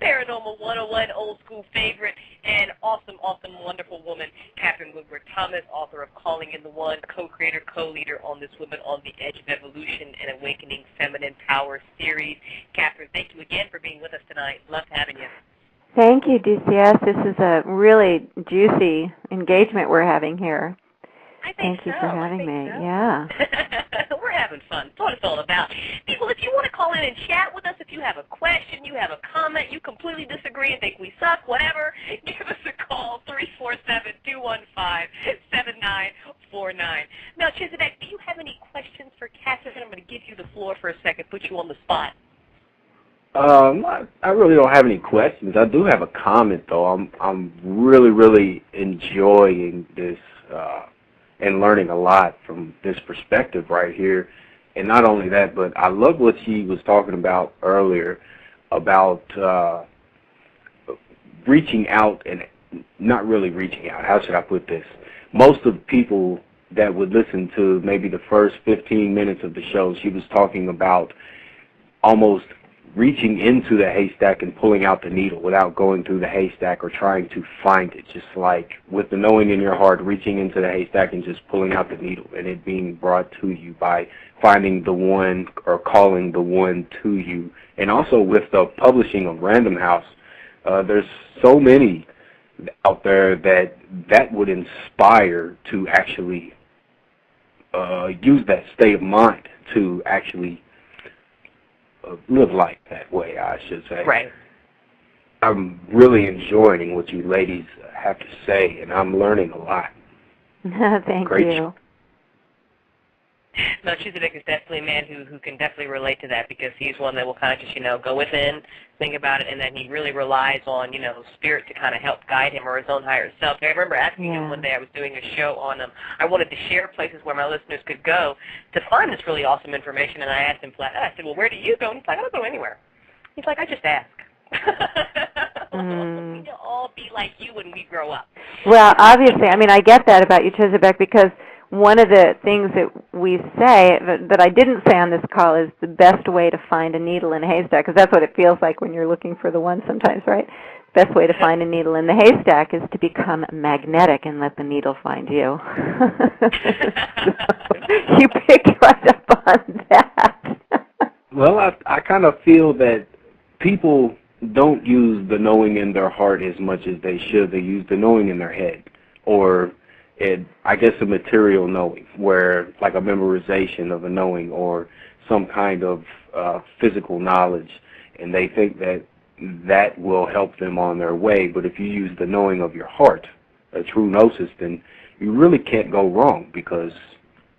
Paranormal 101, old school favorite, and awesome, wonderful woman, Katherine Woodward Thomas, author of Calling in the One, co-creator, co-leader on this Women on the Edge of Evolution and Awakening Feminine Power series. Katherine, thank you again for being with us tonight. Loved having you. Thank you, DCS. This is a really juicy engagement we're having here. Thank you for having me. So. Yeah. We're having fun. That's what it's all about. People, if you want to call in and chat with us, if you have a question, you have a comment, you completely disagree and think we suck, whatever, give us a call, 347-215-7949. Melchizedek, do you have any questions for Katherine? I'm going to give you the floor for a second, put you on the spot. I really don't have any questions. I do have a comment, though. I'm really enjoying this and learning a lot from this perspective right here. And not only that, but I love what she was talking about earlier about reaching out and not really reaching out. How should I put this? Most of the people that would listen to maybe the first 15 minutes of the show, she was talking about almost reaching into the haystack and pulling out the needle without going through the haystack or trying to find it, just like with the knowing in your heart, reaching into the haystack and just pulling out the needle and it being brought to you by finding the one or calling the one to you. And also with the publishing of Random House, there's so many out there that would inspire to actually use that state of mind to actually live life that way, I should say. Right. I'm really enjoying what you ladies have to say, and I'm learning a lot. Thank Great you. show. Melchizedek is definitely a man who can definitely relate to that because he's one that will kind of just, go within, think about it, and then he really relies on, spirit to kind of help guide him or his own higher self. I remember asking him one day, I was doing a show on I wanted to share places where my listeners could go to find this really awesome information, and I asked him flat out, I said, well, where do you go? And he's like, I don't go anywhere. He's like, I just ask. We'll all be like you when we grow up. Well, obviously, I get that about you, Chizabek, because one of the things that we say, that I didn't say on this call, is the best way to find a needle in a haystack, because that's what it feels like when you're looking for the one sometimes, right? Best way to find a needle in the haystack is to become magnetic and let the needle find you. You picked right up on that. Well, I kind of feel that people don't use the knowing in their heart as much as they should. They use the knowing in their head, or I guess a material knowing, where like a memorization of a knowing or some kind of physical knowledge, and they think that will help them on their way. But if you use the knowing of your heart, a true gnosis, then you really can't go wrong, because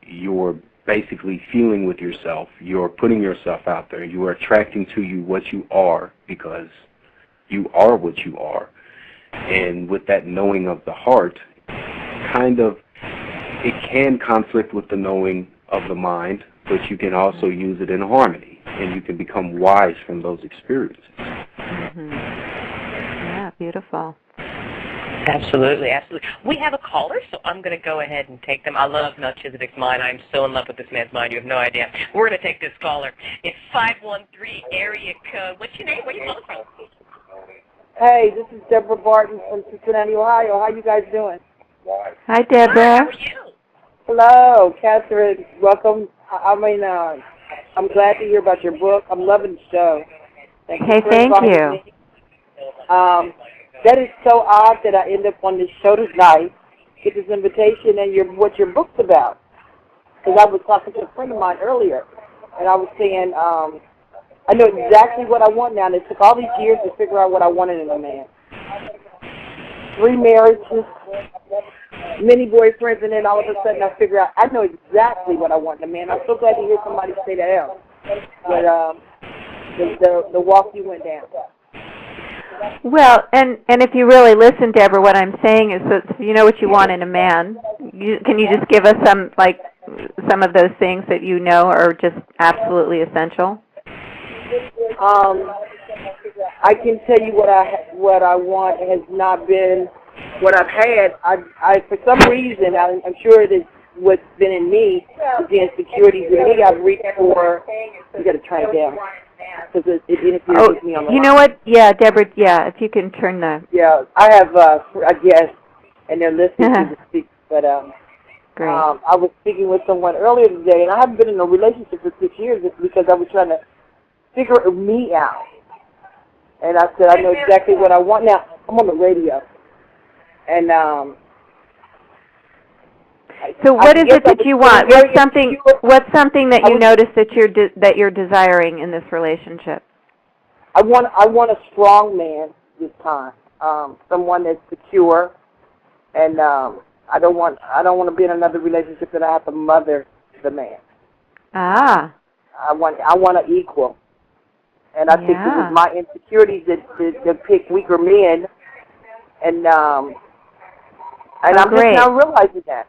you're basically feeling with yourself. You're putting yourself out there. You are attracting to you what you are, because you are what you are. And with that knowing of the heart, it can conflict with the knowing of the mind, but you can also use it in harmony, and you can become wise from those experiences. Yeah, beautiful. Absolutely, absolutely. We have a caller, so I'm going to go ahead and take them. I love Melchizedek's mind. I'm so in love with this man's mind. You have no idea. We're going to take this caller. It's 513 area code. What's your name? Where are you calling from? Hey, this is Deborah Barton from Cincinnati, Ohio. How you guys doing? Hi, Deborah. Hi, how are you? Hello, Katherine. Welcome. I'm glad to hear about your book. I'm loving the show. Thank you. Me. That is so odd that I end up on this show tonight, get this invitation, and what your book's about. Because I was talking to a friend of mine earlier, and I was saying, I know exactly what I want now, and it took all these years to figure out what I wanted in a man. 3 marriages, many boyfriends, and then all of a sudden I figure out I know exactly what I want in a man. I'm so glad to hear somebody say that else. But the walk you went down. Well, and if you really listen, Deborah, what I'm saying is that you know what you want in a man. Can you just give us some of those things that you know are just absolutely essential? I can tell you what I want has not been what I've had. I for some reason, I'm sure it is what's been in me, the insecurities in me. I've reached for. You got to turn it down because it interferes with me on the line. You know what? Yeah, Deborah. Yeah, if you can turn the. Yeah, I have a guest, and they're listening to the speak. But Great. I was speaking with someone earlier today, and I haven't been in a relationship for 6 years because I was trying to figure me out. And I said, I know exactly what I want. Now, I'm on the radio. And so what is it that you want? What's something that you notice that you're desiring in this relationship? I want a strong man this time. Someone that's secure, and I don't want to be in another relationship that I have to mother the man. Ah. I want an equal. And I think it was my insecurities that pick weaker men, and I'm just now realizing that.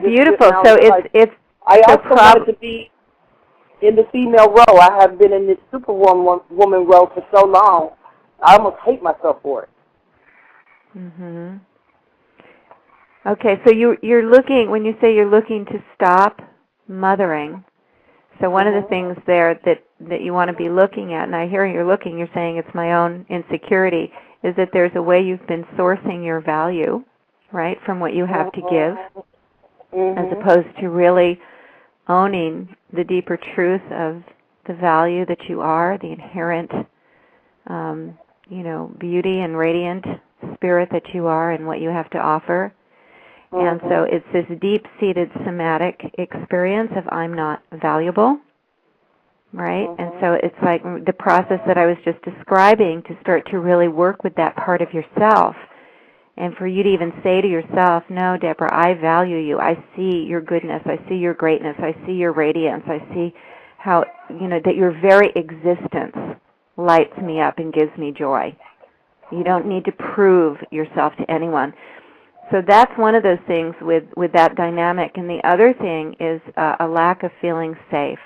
Beautiful. So it's. I also wanted to be in the female role. I have been in this superwoman role for so long. I almost hate myself for it. Mhm. Okay, so you're looking when you say you're looking to stop mothering. So one of the things there that you want to be looking at, and I hear you're saying it's my own insecurity, is that there's a way you've been sourcing your value, right, from what you have to give, as opposed to really owning the deeper truth of the value that you are, the inherent, beauty and radiant spirit that you are and what you have to offer. And so it's this deep-seated somatic experience of I'm not valuable, right? And so it's like the process that I was just describing to start to really work with that part of yourself. And for you to even say to yourself, no, Deborah, I value you. I see your goodness. I see your greatness. I see your radiance. I see how, that your very existence lights me up and gives me joy. You don't need to prove yourself to anyone. So that's one of those things with that dynamic. And the other thing is a lack of feeling safe,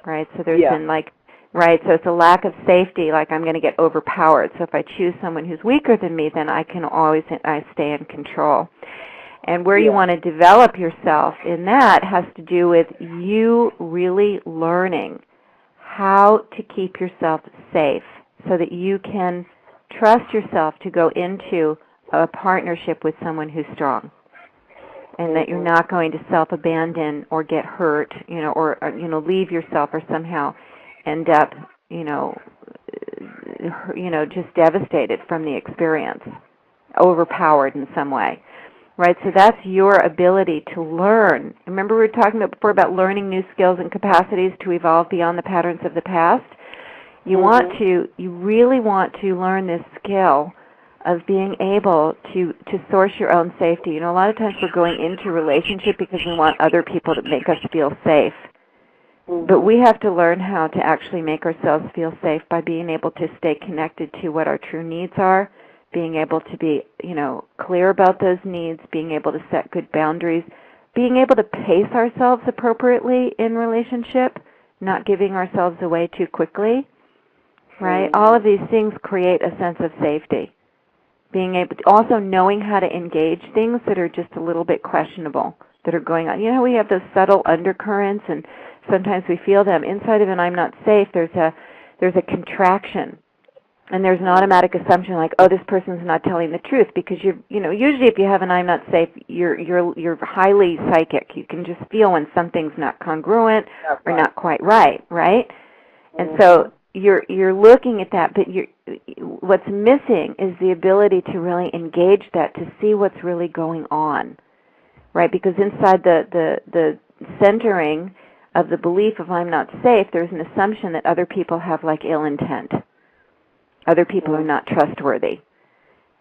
right? So there's been so it's a lack of safety, like I'm going to get overpowered. So if I choose someone who's weaker than me, then I stay in control. And where you want to develop yourself in that has to do with you really learning how to keep yourself safe so that you can trust yourself to go into a partnership with someone who's strong, and that you're not going to self-abandon or get hurt, or leave yourself or somehow end up, just devastated from the experience, overpowered in some way, right? So that's your ability to learn. Remember we were talking before about learning new skills and capacities to evolve beyond the patterns of the past? You really want to learn this skill of being able to source your own safety. A lot of times we're going into a relationship because we want other people to make us feel safe. But we have to learn how to actually make ourselves feel safe by being able to stay connected to what our true needs are, being able to be, clear about those needs, being able to set good boundaries, being able to pace ourselves appropriately in relationship, not giving ourselves away too quickly, right? All of these things create a sense of safety. being able to, also knowing how to engage things that are just a little bit questionable that are going on. You know, we have those subtle undercurrents, and sometimes we feel them. Inside of an I'm not safe, there's a contraction. And there's an automatic assumption like, oh, this person's not telling the truth, because usually if you have an I'm not safe, you're highly psychic. You can just feel when something's not congruent or not quite right, right? And so you're looking at that, but what's missing is the ability to really engage that, to see what's really going on, right? Because inside the centering of the belief of I'm not safe, there's an assumption that other people have like ill intent. Other people are not trustworthy,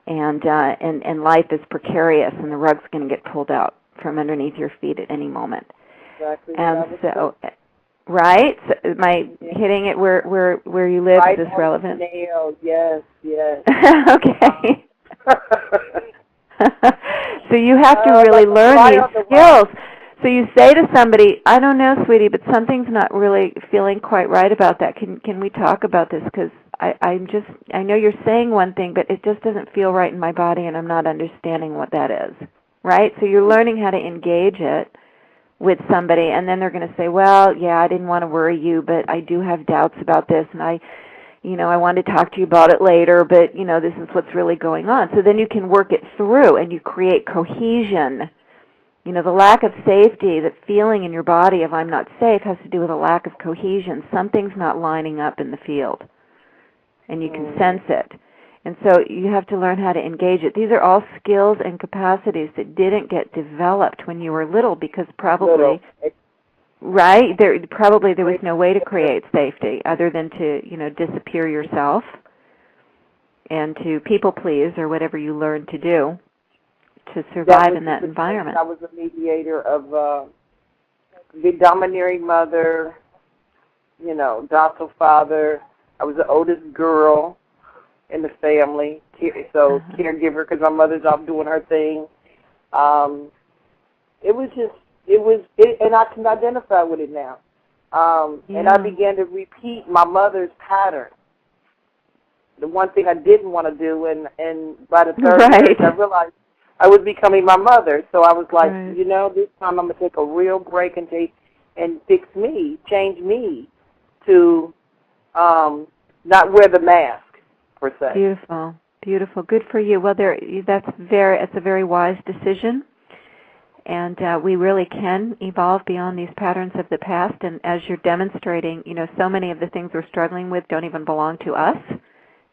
and life is precarious, and the rug's going to get pulled out from underneath your feet at any moment. Exactly. And so, right? So am I hitting it where you live? Right, is this relevant? Nail. Yes, yes. Okay. So you have to really learn these skills. So you say to somebody, I don't know, sweetie, but something's not really feeling quite right about that. Can we talk about this? Because I know you're saying one thing, but it just doesn't feel right in my body, and I'm not understanding what that is, right? So you're learning how to engage it with somebody, and then they're going to say, well, yeah, I didn't want to worry you, but I do have doubts about this, and I want to talk to you about it later, but, this is what's really going on. So then you can work it through, and you create cohesion. The lack of safety, that feeling in your body of I'm not safe, has to do with a lack of cohesion. Something's not lining up in the field, and you can sense it. And so you have to learn how to engage it. These are all skills and capacities that didn't get developed when you were little, because probably, right, there was no way to create safety other than to, disappear yourself and to people please or whatever you learned to do to survive in that environment. I was a mediator of the domineering mother, docile father. I was the oldest girl in the family, so caregiver, because my mother's off doing her thing. And I can identify with it now. And I began to repeat my mother's pattern. The one thing I didn't want to do, and by the third year, I realized I was becoming my mother. So I was like, this time I'm going to take a real break and fix me, change me to not wear the mask, per se. Beautiful, beautiful. Good for you. Well, it's a very wise decision, and we really can evolve beyond these patterns of the past. And as you're demonstrating, so many of the things we're struggling with don't even belong to us.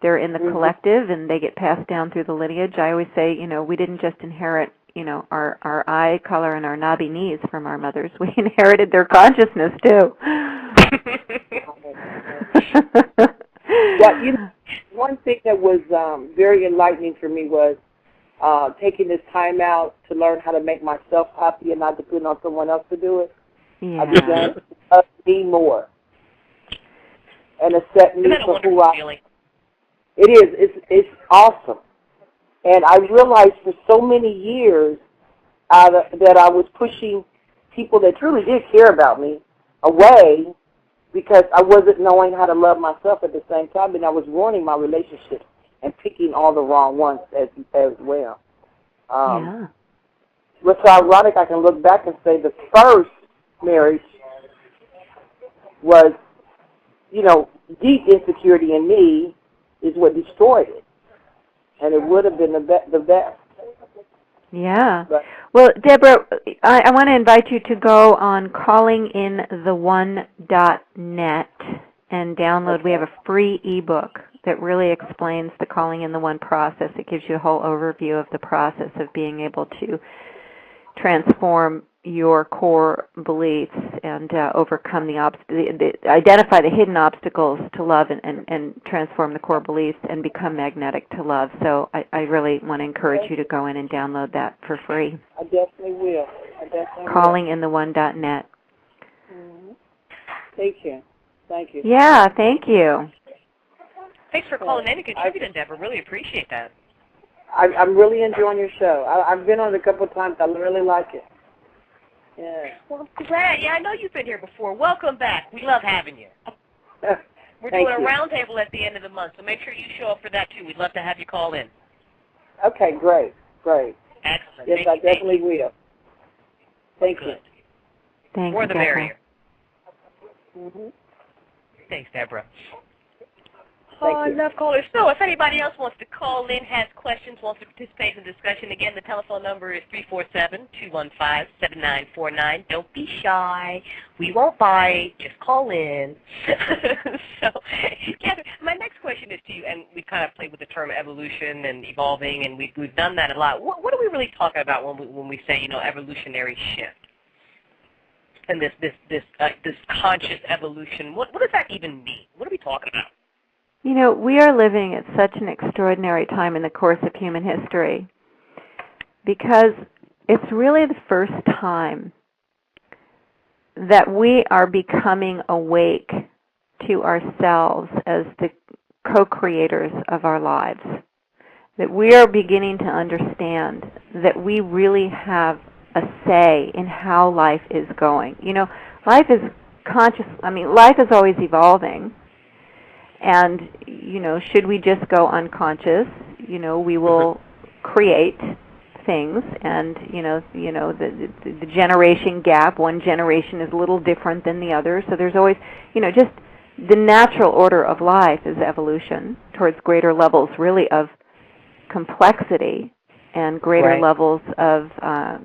They're in the collective, and they get passed down through the lineage. I always say, we didn't just inherit, our eye color and our knobby knees from our mothers. We inherited their consciousness, too. Yeah, one thing that was very enlightening for me was taking this time out to learn how to make myself happy and not depend on someone else to do it. Yeah. I began to love me more and accept me for who I am. It is. It's awesome. And I realized for so many years that I was pushing people that truly did care about me away because I wasn't knowing how to love myself at the same time, and I was ruining my relationships and picking all the wrong ones as well. What's so ironic, I can look back and say the first marriage was, deep insecurity in me is what destroyed it. And it would have been the best. Yeah. Well, Deborah, I want to invite you to go on callingintheone.net and download. We have a free ebook that really explains the Calling in the One process. It gives you a whole overview of the process of being able to transform your core beliefs and overcome identify the hidden obstacles to love and transform the core beliefs and become magnetic to love. So I really want to encourage you to go in and download that for free. I definitely will. Callingintheone.net. Thank you. Thank you. Yeah, thank you. Thanks for calling in and contributing, Deborah. Really appreciate that. I'm really enjoying your show. I've been on it a couple of times. I really like it. Yeah. Well, I'm glad. Yeah, I know you've been here before. Welcome back. We love having you. We're doing a roundtable at the end of the month, so make sure you show up for that, too. We'd love to have you call in. Okay, great. Excellent. Yes, I definitely will. Thank you. Thanks, More the Deborah. merrier. Mm-hmm. Thanks, Deborah. Thank I you. love callers. So if anybody else wants to call in, has questions, wants to participate in the discussion, again, the telephone number is 347-215-7949. Don't be shy. We won't bite. Just call in. So, Katherine, my next question is to you, and we kind of played with the term evolution and evolving, and we've done that a lot. What are we really talking about when we say, evolutionary shift? And this conscious evolution, what does that even mean? What are we talking about? We are living at such an extraordinary time in the course of human history because it's really the first time that we are becoming awake to ourselves as the co-creators of our lives, that we are beginning to understand that we really have a say in how life is going. Life is conscious. Life is always evolving. And, should we just go unconscious, we will create things. And, the generation gap, one generation is a little different than the other. So there's always, just the natural order of life is evolution towards greater levels, really, of complexity and greater levels of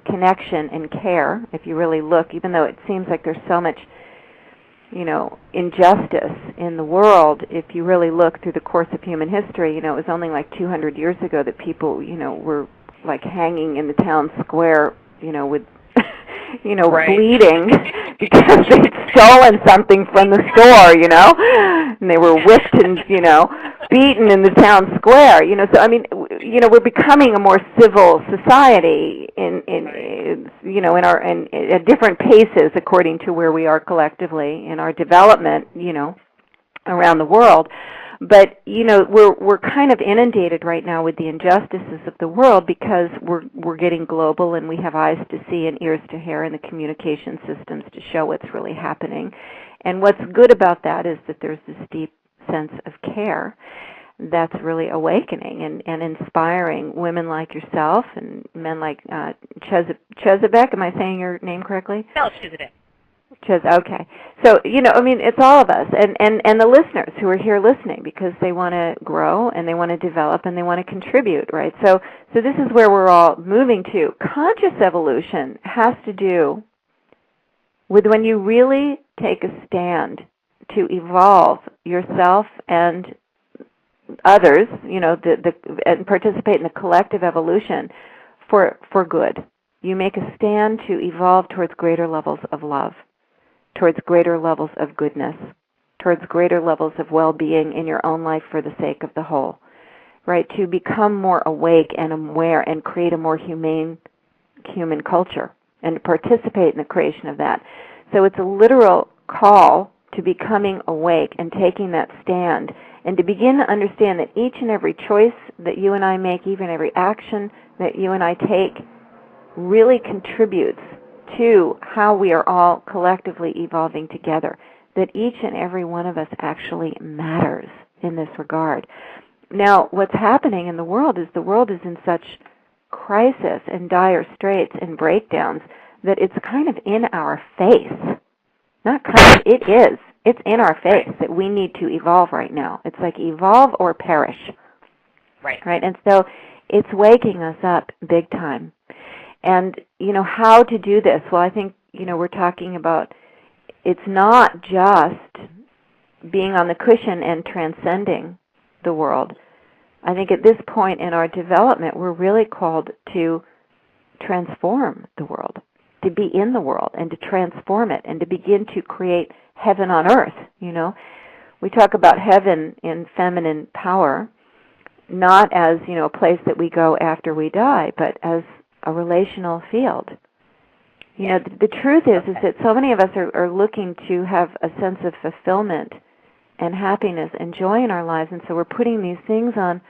connection and care, if you really look, even though it seems like there's so much injustice in the world. If you really look through the course of human history, it was only like 200 years ago that people, were like hanging in the town square, with, bleeding because they'd stolen something from the store, and they were whipped and, beaten in the town square, So, we're becoming a more civil society at different paces according to where we are collectively in our development, around the world. But, we're kind of inundated right now with the injustices of the world because we're getting global and we have eyes to see and ears to hear and the communication systems to show what's really happening. And what's good about that is that there's this deep sense of care that's really awakening and inspiring women like yourself and men like Chezebek. Am I saying your name correctly? No, it's Chezebek. Okay. So, it's all of us and the listeners who are here listening because they want to grow and they want to develop and they want to contribute, right? So this is where we're all moving to. Conscious evolution has to do with when you really take a stand to evolve yourself and others, and participate in the collective evolution for good. You make a stand to evolve towards greater levels of love, towards greater levels of goodness, towards greater levels of well-being in your own life for the sake of the whole, right? To become more awake and aware and create a more humane human culture and to participate in the creation of that. So it's a literal call to becoming awake and taking that stand and to begin to understand that each and every choice that you and I make, even every action that you and I take, really contributes to how we are all collectively evolving together, that each and every one of us actually matters in this regard. Now, what's happening in the world is in such crisis and dire straits and breakdowns that it's kind of in our face. Not kind of, it is. It's in our face that we need to evolve right now. It's like evolve or perish. Right? And so it's waking us up big time. And, how to do this? Well, I think, we're talking about it's not just being on the cushion and transcending the world. I think at this point in our development, we're really called to transform the world, to be in the world and to transform it and to begin to create heaven on earth, We talk about heaven in feminine power, not as, a place that we go after we die, but as a relational field. The truth is that so many of us are looking to have a sense of fulfillment and happiness and joy in our lives, and so we're putting these things on,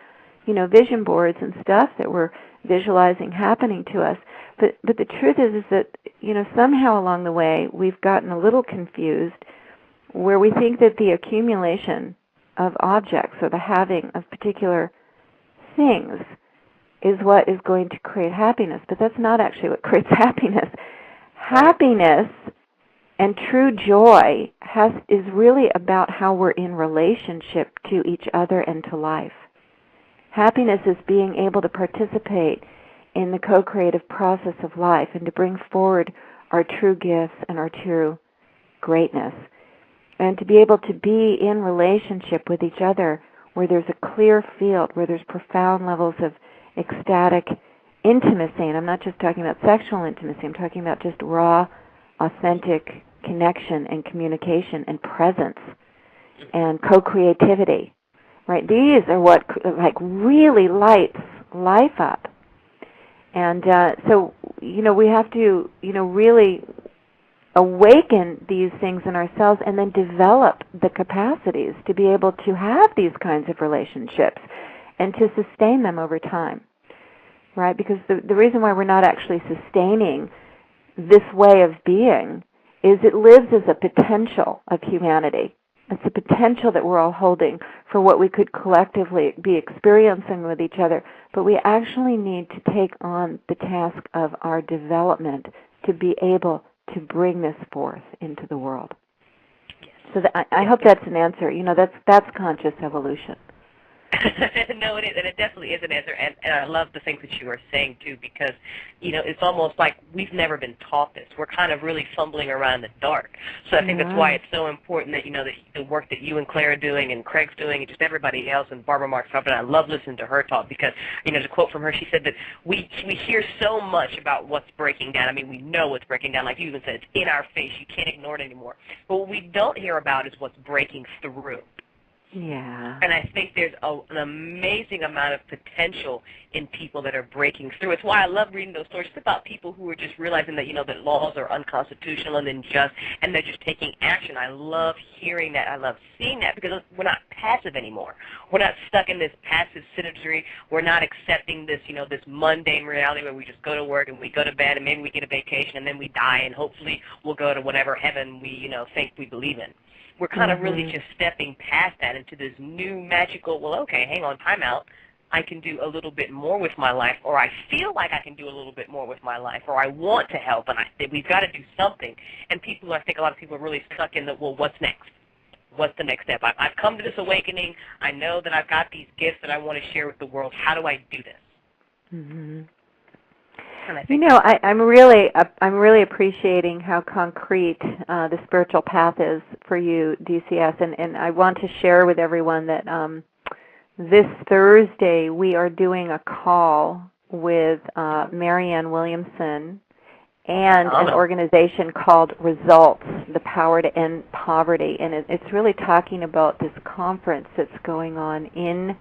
vision boards and stuff that we're visualizing happening to us. But the truth is that, somehow along the way we've gotten a little confused where we think that the accumulation of objects or the having of particular things is what is going to create happiness, but that's not actually what creates happiness. Happiness and true joy is really about how we're in relationship to each other and to life. Happiness is being able to participate in the co-creative process of life and to bring forward our true gifts and our true greatness. And to be able to be in relationship with each other where there's a clear field, where there's profound levels of ecstatic intimacy. And I'm not just talking about sexual intimacy. I'm talking about just raw, authentic connection and communication and presence and co-creativity. Right? These are what really lights life up. And so, we have to, really awaken these things in ourselves and then develop the capacities to be able to have these kinds of relationships and to sustain them over time. Right? Because the reason why we're not actually sustaining this way of being is it lives as a potential of humanity. It's a potential that we're all holding for what we could collectively be experiencing with each other, but we actually need to take on the task of our development to be able to bring this forth into the world. So I hope that's an answer. That's conscious evolution. No, it is, and it definitely is an answer, and I love the things that you are saying, too, because, it's almost like we've never been taught this. We're kind of really fumbling around in the dark. So I think that's why it's so important that, that the work that you and Claire are doing and Craig's doing and just everybody else and Barbara Mark's up, and I love listening to her talk because, to quote from her, she said that we hear so much about what's breaking down. I mean, we know what's breaking down. Like you even said, it's in our face. You can't ignore it anymore. But what we don't hear about is what's breaking through. Yeah. And I think there's an amazing amount of potential in people that are breaking through. It's why I love reading those stories about people who are just realizing that, that laws are unconstitutional and unjust, and they're just taking action. I love hearing that. I love seeing that because we're not passive anymore. We're not stuck in this passive citizenry. We're not accepting this, this mundane reality where we just go to work and we go to bed and maybe we get a vacation and then we die and hopefully we'll go to whatever heaven we, think we believe in. We're kind of really just stepping past that into this new magical, well, okay, hang on, time out. I can do a little bit more with my life, or I feel like I can do a little bit more with my life, or I want to help, and we've got to do something. And I think a lot of people are really stuck in the, well, what's next? What's the next step? I've come to this awakening. I know that I've got these gifts that I want to share with the world. How do I do this? Mm-hmm. I'm really appreciating how concrete the spiritual path is for you, DCS, and I want to share with everyone that this Thursday we are doing a call with Marianne Williamson and an organization called Results, the Power to End Poverty, and it's really talking about this conference that's going on in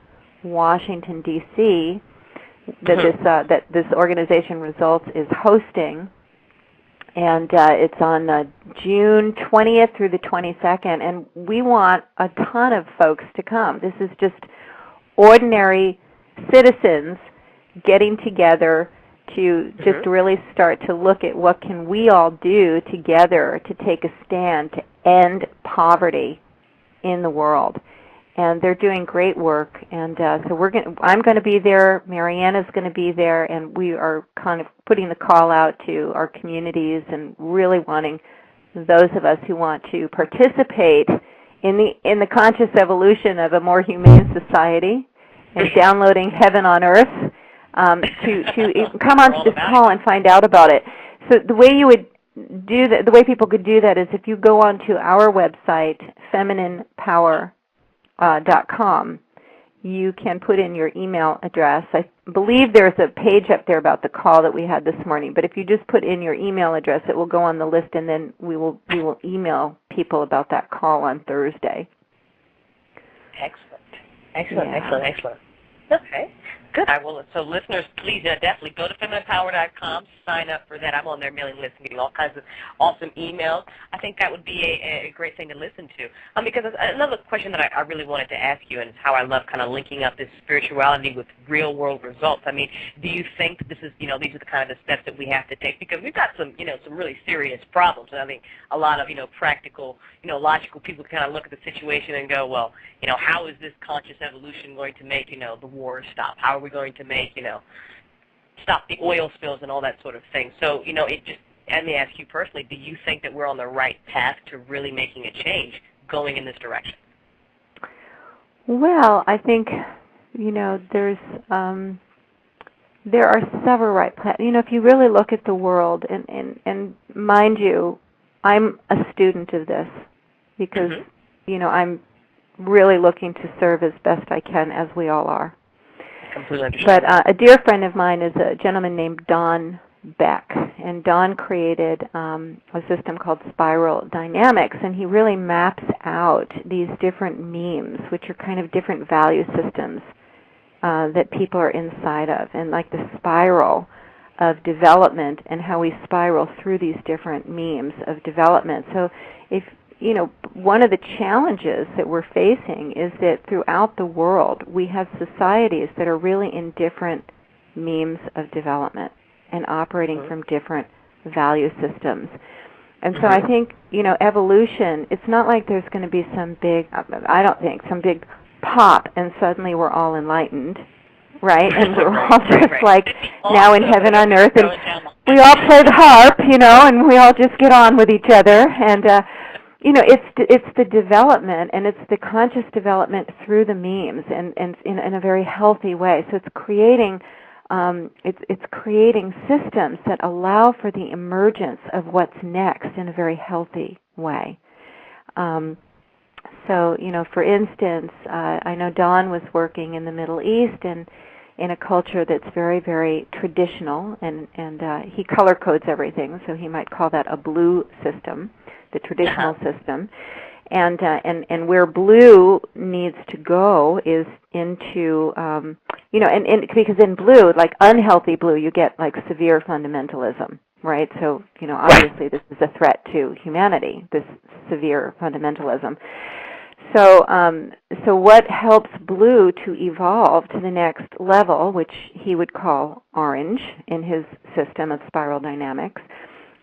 Washington, D.C., that this organization Results is hosting, and it's on June 20th through the 22nd, and we want a ton of folks to come. This is just ordinary citizens getting together to just really start to look at what can we all do together to take a stand to end poverty in the world. And they're doing great work, and so I'm going to be there. Marianne is going to be there, and we are kind of putting the call out to our communities and really wanting those of us who want to participate in the conscious evolution of a more humane society and downloading heaven on earth to come onto this call and find out about it. So the way you would do that, the way people could do that is if you go onto our website, femininepower.com, you can put in your email address. I believe there's a page up there about the call that we had this morning, but if you just put in your email address, it will go on the list, and then we will email people about that call on Thursday. Excellent. Okay. Good. I will. So listeners, please definitely go to femininepower.com, sign up for that. I'm on their mailing list and getting all kinds of awesome emails. I think that would be a great thing to listen to. Because another question that I really wanted to ask you, and how I love kind of linking up this spirituality with real-world results. I mean, do you think this is, these are the kind of the steps that we have to take? Because we've got some, some really serious problems. And I think a lot of, practical, logical people kind of look at the situation and go, well, how is this conscious evolution going to make, the war stop? How are we we going to make, stop the oil spills and all that sort of thing. So, let me ask you personally, do you think that we're on the right path to really making a change going in this direction? Well, I think, there are several right paths. If you really look at the world, and mind you, I'm a student of this because, I'm really looking to serve as best I can, as we all are. Completely understand. But a dear friend of mine is a gentleman named Don Beck, and Don created a system called Spiral Dynamics, and he really maps out these different memes, which are kind of different value systems that people are inside of, and like the spiral of development and how we spiral through these different memes of development. So if one of the challenges that we're facing is that throughout the world we have societies that are really in different memes of development and operating from different value systems. And so I think, evolution, it's not like there's going to be some big pop and suddenly we're all enlightened, right? And we're all just like now in heaven on earth, and we all play the harp, and we all just get on with each other. And, it's the development, and it's the conscious development through the memes and in a very healthy way. So it's creating it's creating systems that allow for the emergence of what's next in a very healthy way. So, for instance, I know Don was working in the Middle East and in a culture that's very, very traditional, and he color codes everything, so he might call that a blue system, the traditional system. And where blue needs to go is into, because in blue, like unhealthy blue, you get like severe fundamentalism, right? So, obviously this is a threat to humanity, this severe fundamentalism. So what helps blue to evolve to the next level, which he would call orange in his system of spiral dynamics,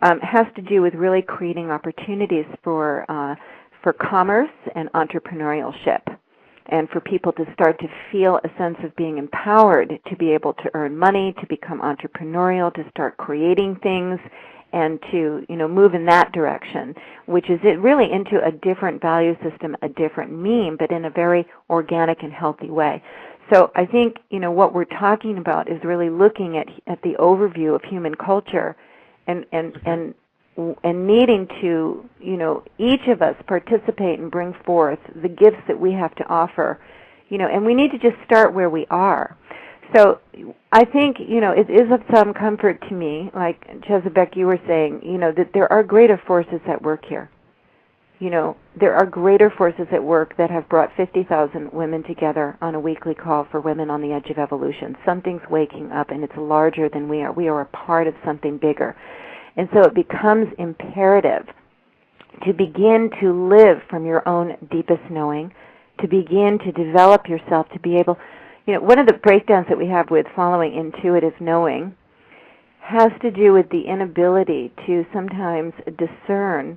has to do with really creating opportunities for commerce and entrepreneurship, and for people to start to feel a sense of being empowered to be able to earn money, to become entrepreneurial, to start creating things, and to move in that direction, which is it really into a different value system, a different meme, but in a very organic and healthy way. So I think what we're talking about is really looking at the overview of human culture, and needing to each of us participate and bring forth the gifts that we have to offer, and we need to just start where we are. So I think, it is of some comfort to me, like Jezebek, you were saying, that there are greater forces at work here. There are greater forces at work that have brought 50,000 women together on a weekly call for Women on the Edge of Evolution. Something's waking up, and it's larger than we are. We are a part of something bigger. And so it becomes imperative to begin to live from your own deepest knowing, to begin to develop yourself, to be able... one of the breakdowns that we have with following intuitive knowing has to do with the inability to sometimes discern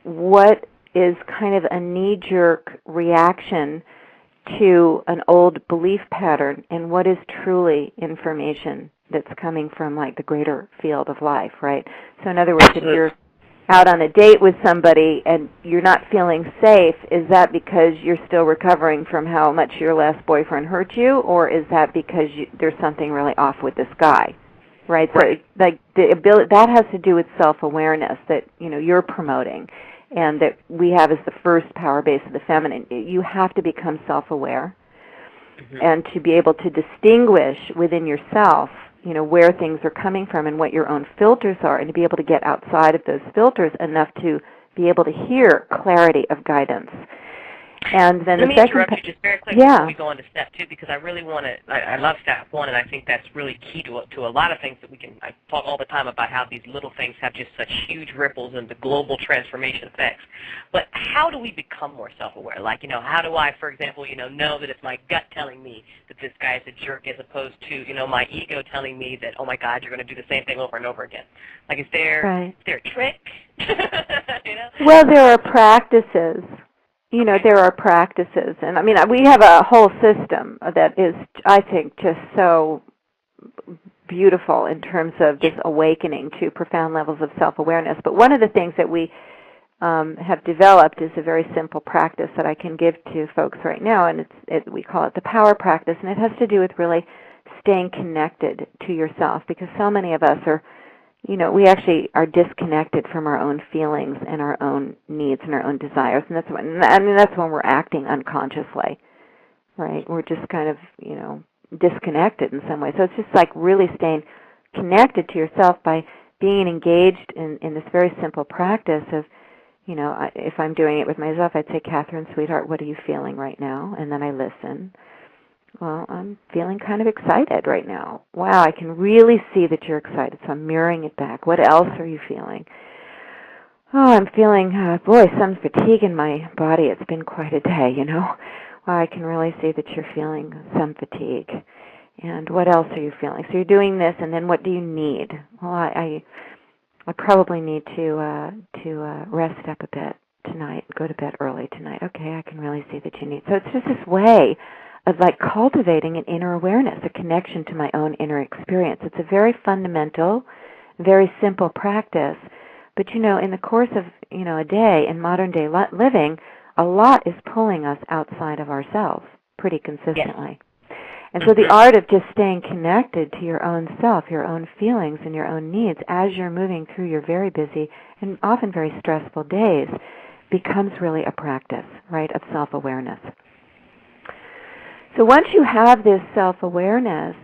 what is kind of a knee-jerk reaction to an old belief pattern and what is truly information that's coming from like the greater field of life, right? So in other words, if you're out on a date with somebody and you're not feeling safe, is that because you're still recovering from how much your last boyfriend hurt you, or is that because there's something really off with this guy, right? So like the ability, that has to do with self-awareness that you're promoting, and that we have as the first power base of the feminine. You have to become self-aware, and to be able to distinguish within yourself where things are coming from and what your own filters are, and to be able to get outside of those filters enough to be able to hear clarity of guidance. And then Let me interrupt you just very quickly before we go on to step 2, because I really want to, I love step 1, and I think that's really key to a lot of things that we can, I talk all the time about how these little things have just such huge ripples and the global transformation effects. But how do we become more self-aware? Like, how do I, for example, know that it's my gut telling me that this guy is a jerk as opposed to, my ego telling me that, oh my God, you're going to do the same thing over and over again? Like, is there a trick? Well, there are practices. there are practices, and I mean, we have a whole system that is, I think, just so beautiful in terms of this awakening to profound levels of self-awareness. But one of the things that we have developed is a very simple practice that I can give to folks right now, and we call it the power practice, and it has to do with really staying connected to yourself, because so many of us are, we actually are disconnected from our own feelings and our own needs and our own desires, and that's when we're acting unconsciously, right? We're just kind of, disconnected in some way. So it's just like really staying connected to yourself by being engaged in this very simple practice of, if I'm doing it with myself, I'd say, Katherine, sweetheart, what are you feeling right now? And then I listen. Well, I'm feeling kind of excited right now. Wow, I can really see that you're excited, so I'm mirroring it back. What else are you feeling? Oh, I'm feeling, some fatigue in my body. It's been quite a day, Well, I can really see that you're feeling some fatigue. And what else are you feeling? So you're doing this, and then what do you need? Well, I probably need to rest up a bit tonight, go to bed early tonight. Okay, I can really see that you need. So it's just this way of like cultivating an inner awareness, a connection to my own inner experience. It's a very fundamental, very simple practice. But in the course of a day in modern day living, a lot is pulling us outside of ourselves pretty consistently. Yes. And so the art of just staying connected to your own self, your own feelings and your own needs as you're moving through your very busy and often very stressful days becomes really a practice, right, of self-awareness. So once you have this self-awareness,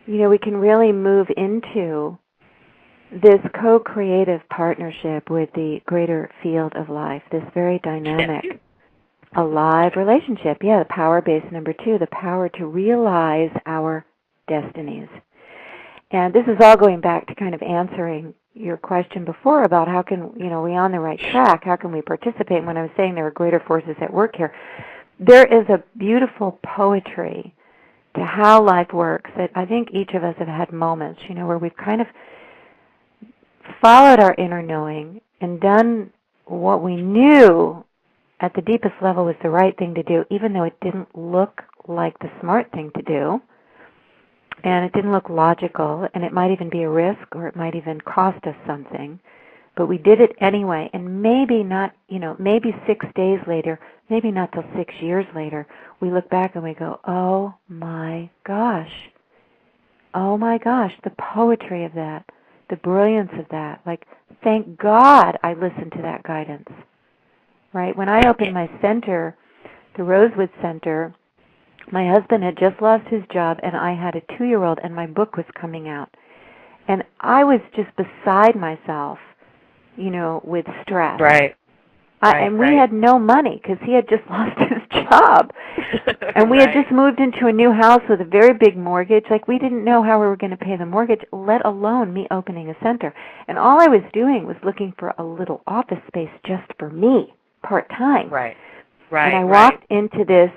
we can really move into this co-creative partnership with the greater field of life, this very dynamic, alive relationship. Yeah, the power base number 2, the power to realize our destinies. And this is all going back to kind of answering your question before about how can, we on the right track, how can we participate? When I was saying there are greater forces at work here, there is a beautiful poetry to how life works that I think each of us have had moments, where we've kind of followed our inner knowing and done what we knew at the deepest level was the right thing to do, even though it didn't look like the smart thing to do, and it didn't look logical, and it might even be a risk, or it might even cost us something, but we did it anyway, and maybe not, maybe 6 days later, maybe not till 6 years later, we look back and we go, oh my gosh, the poetry of that, the brilliance of that, like, thank God I listened to that guidance. Right? When I opened my center, the Rosewood Center, my husband had just lost his job, and I had a 2-year-old, and my book was coming out. And I was just beside myself, with stress. Right. And we had no money because he had just lost his job. And we had just moved into a new house with a very big mortgage. Like, we didn't know how we were going to pay the mortgage, let alone me opening a center. And all I was doing was looking for a little office space just for me. Part-time. Right. And I walked into this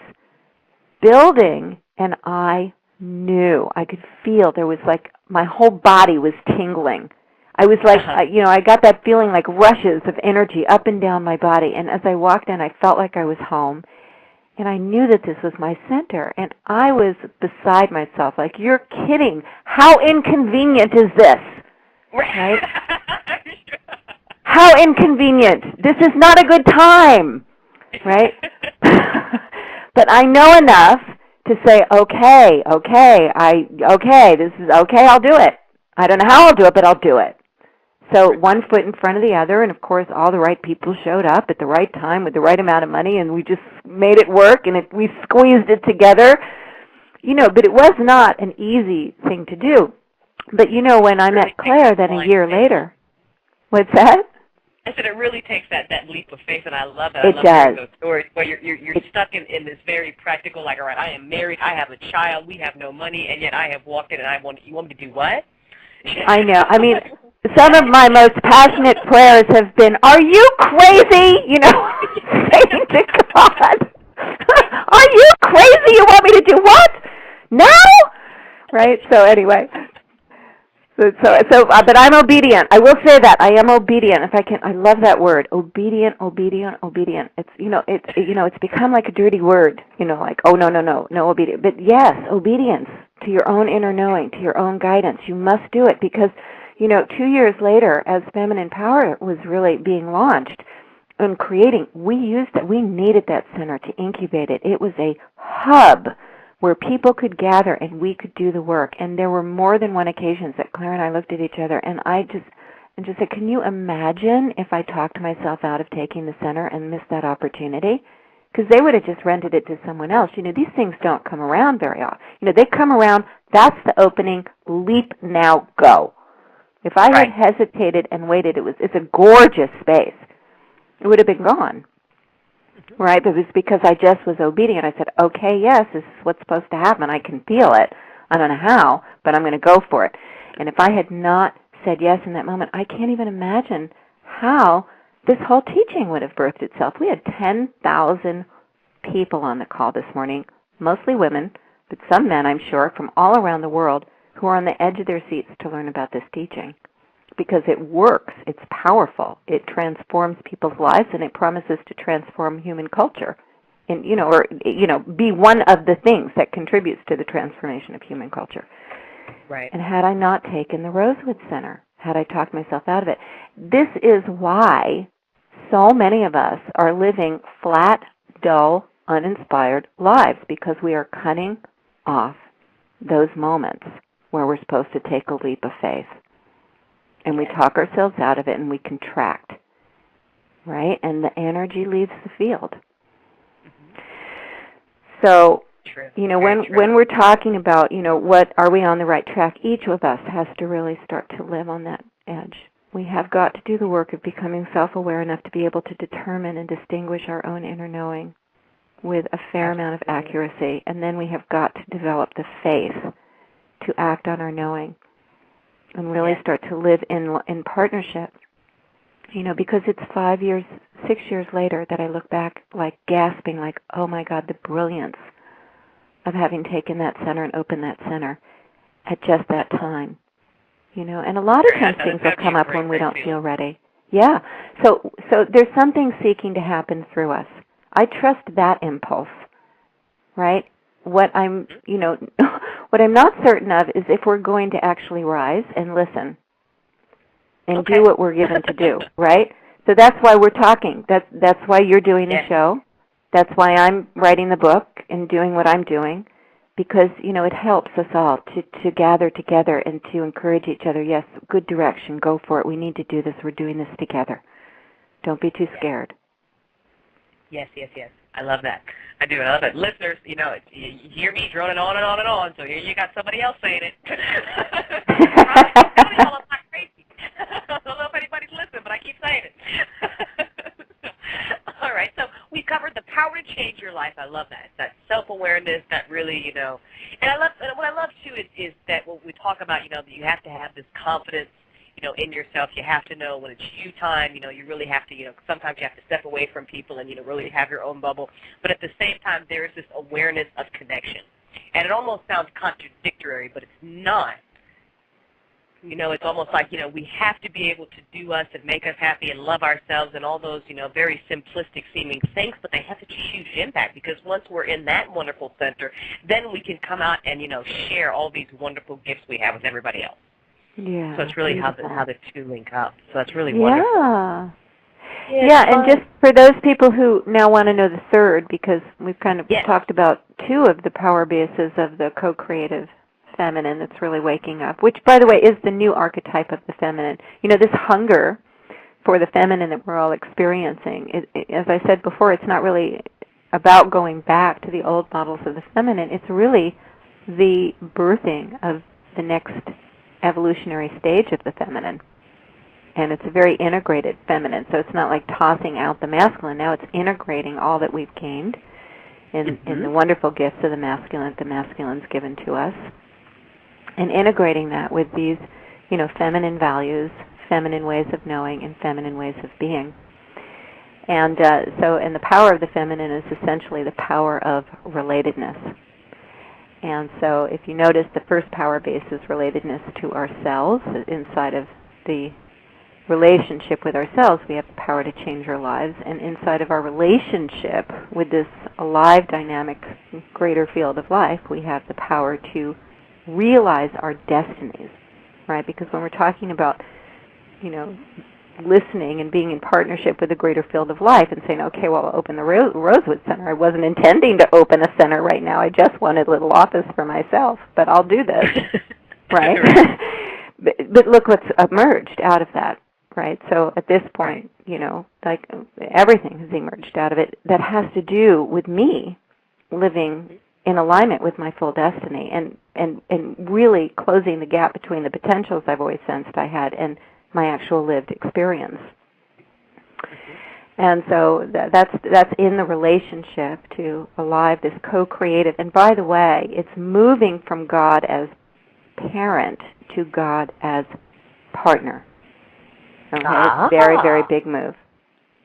building, and I knew, I could feel there was like, my whole body was tingling. I was like, I got that feeling like rushes of energy up and down my body. And as I walked in, I felt like I was home. And I knew that this was my center. And I was beside myself, like, you're kidding. How inconvenient is this? Right? How inconvenient. This is not a good time, right? But I know enough to say, okay, this is okay, I'll do it. I don't know how I'll do it, but I'll do it. So one foot in front of the other, and of course all the right people showed up at the right time with the right amount of money, and we just made it work, and we squeezed it together. But it was not an easy thing to do. But when I met Claire, then a year later, what's that? I said it really takes that leap of faith, and I love that. It does. Hearing those stories where you're stuck in this very practical, like, all right, I am married, I have a child, we have no money, and yet I have walked in, and you want me to do what? I know. I mean, some of my most passionate prayers have been, are you crazy? Saying to God, are you crazy? You want me to do what? Now? Right? So anyway. But I'm obedient. I will say that I am obedient. If I can, I love that word, obedient, obedient, obedient. It's become like a dirty word. Like, oh no, obedient. But yes, obedience to your own inner knowing, to your own guidance. You must do it because, 2 years later, as Feminine Power was really being launched and creating, we needed that center to incubate it. It was a hub where people could gather and we could do the work. And there were more than one occasions that Claire and I looked at each other and I just said, can you imagine if I talked myself out of taking the center and missed that opportunity? Because they would have just rented it to someone else. These things don't come around very often. They come around, that's the opening, leap now, go. If I had hesitated and waited, it's a gorgeous space. It would have been gone. Right, but it was because I just was obedient. I said, okay, yes, this is what's supposed to happen. I can feel it. I don't know how, but I'm going to go for it. And if I had not said yes in that moment, I can't even imagine how this whole teaching would have birthed itself. We had 10,000 people on the call this morning, mostly women, but some men, I'm sure, from all around the world who are on the edge of their seats to learn about this teaching. Because it works, it's powerful, it transforms people's lives, and it promises to transform human culture, and be one of the things that contributes to the transformation of human culture. Right. And had I not taken the Rosewood Center, had I talked myself out of it, this is why so many of us are living flat, dull, uninspired lives, because we are cutting off those moments where we're supposed to take a leap of faith. And we talk ourselves out of it and we contract, right? And the energy leaves the field. So, when we're talking about, what are we on the right track, each of us has to really start to live on that edge. We have got to do the work of becoming self-aware enough to be able to determine and distinguish our own inner knowing with a fair amount of accuracy. And then we have got to develop the faith to act on our knowing. And really start to live in partnership, because it's 6 years later that I look back like gasping, like, oh my God, the brilliance of having taken that center and opened that center at just that time, And a lot of times things will come up when we don't feel ready. Yeah. So there's something seeking to happen through us. I trust that impulse, right? What I'm not certain of is if we're going to actually rise and listen and do what we're given to do, right? So that's why we're talking. That's why you're doing the show. That's why I'm writing the book and doing what I'm doing, because, it helps us all to gather together and to encourage each other. Yes, good direction. Go for it. We need to do this. We're doing this together. Don't be too scared. Yes. I love that. I do. I love it. Listeners, you hear me droning on and on and on, so here you got somebody else saying it. I'm telling y'all I'm not crazy. I don't know if anybody's listening, but I keep saying it. All right, so we covered the power to change your life. I love that. That self-awareness, that really, and what I love, too, is that when we talk about, that you have to have this confidence, in yourself. You have to know when it's you time. You really have to, sometimes you have to step away from people and, really have your own bubble. But at the same time, there is this awareness of connection. And it almost sounds contradictory, but it's not. It's almost like, we have to be able to do us and make us happy and love ourselves and all those, very simplistic seeming things, but they have such a huge impact, because once we're in that wonderful center, then we can come out and, share all these wonderful gifts we have with everybody else. Yeah. So it's really how the two link up. So that's really wonderful. Yeah, and just for those people who now want to know the third, because we've kind of talked about two of the power bases of the co-creative feminine that's really waking up, which, by the way, is the new archetype of the feminine. This hunger for the feminine that we're all experiencing, as I said before, it's not really about going back to the old models of the feminine. It's really the birthing of the next evolutionary stage of the feminine. And it's a very integrated feminine, so it's not like tossing out the masculine. Now it's integrating all that we've gained in the wonderful gifts of the masculine's given to us, and integrating that with these, feminine values, feminine ways of knowing, and feminine ways of being. And and the power of the feminine is essentially the power of relatedness. And so if you notice, the first power base is relatedness to ourselves. Inside of the relationship with ourselves, we have the power to change our lives. And inside of our relationship with this alive, dynamic, greater field of life, we have the power to realize our destinies, right? Because when we're talking about, listening and being in partnership with the greater field of life and saying, okay, well, I'll open the Rosewood Center. I wasn't intending to open a center right now. I just wanted a little office for myself, but I'll do this, right? But look what's emerged out of that, right? So at this point, like everything has emerged out of it that has to do with me living in alignment with my full destiny and really closing the gap between the potentials I've always sensed I had and my actual lived experience. And so that's in the relationship to alive, this co-creative. And by the way, it's moving from God as parent to God as partner. Okay, it's very, very big move.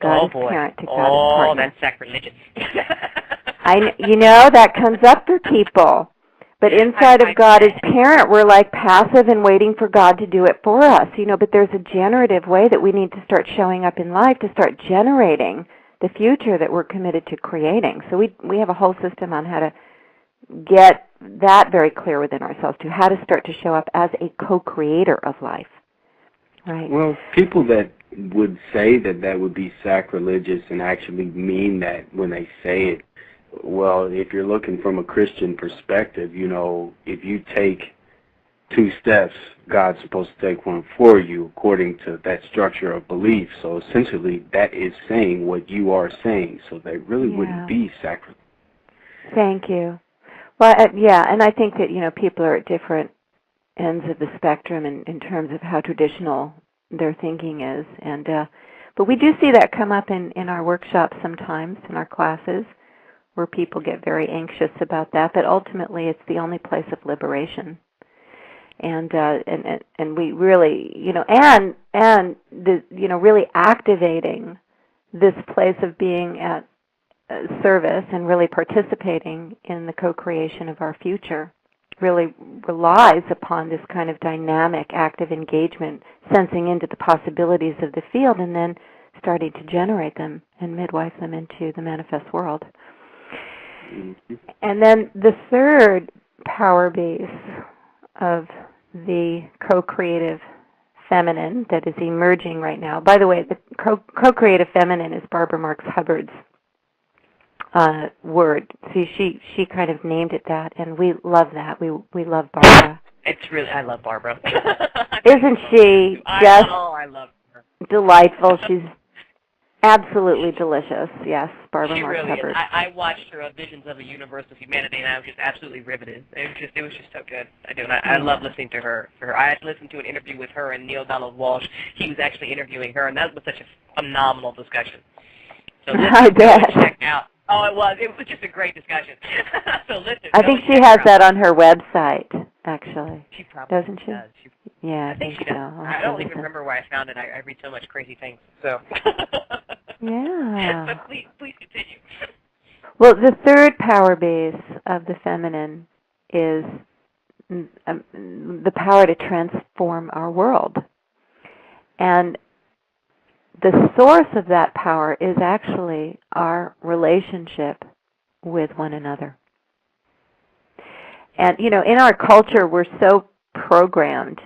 God as parent to God as partner. Oh, that's sacrilegious. That comes up for people. But inside of God as parent, we're like passive and waiting for God to do it for us, but there's a generative way that we need to start showing up in life to start generating the future that we're committed to creating. So we have a whole system on how to get that very clear within ourselves, to how to start to show up as a co-creator of life. Right. Well, people that would say that would be sacrilegious and actually mean that when they say it, well, if you're looking from a Christian perspective, if you take 2 steps, God's supposed to take 1 for you according to that structure of belief. So essentially that is saying what you are saying. So they really wouldn't be sacrilegious. Thank you. Well, and I think that, people are at different ends of the spectrum in terms of how traditional their thinking is. But we do see that come up in our workshops sometimes, in our classes, where people get very anxious about that, but ultimately it's the only place of liberation. And we really, really activating this place of being at service and really participating in the co-creation of our future really relies upon this kind of dynamic, active engagement, sensing into the possibilities of the field and then starting to generate them and midwife them into the manifest world. And then the third power base of the co-creative feminine that is emerging right now. By the way, the co-creative feminine is Barbara Marx Hubbard's word. See, she kind of named it that, and we love that. We love Barbara. I love Barbara. Isn't she just I love her. Delightful? She's absolutely delicious. Yes, Barbara Marx really Hubbard. Is. I watched her Visions of a Universe of Humanity, and I was just absolutely riveted. It was just so good. I love listening to her. I had listened to an interview with her and Neil Donald Walsh. He was actually interviewing her, and that was such a phenomenal discussion. So I bet. Check out. Oh, it was. It was just a great discussion. So listen. I think she has that on her website, actually. She probably doesn't she? Does. Yeah, I think she does. I don't even remember where I found it. I read so much crazy things. So. Yeah. But please continue. Well, the third power base of the feminine is the power to transform our world. And the source of that power is actually our relationship with one another. And, in our culture, we're so programmed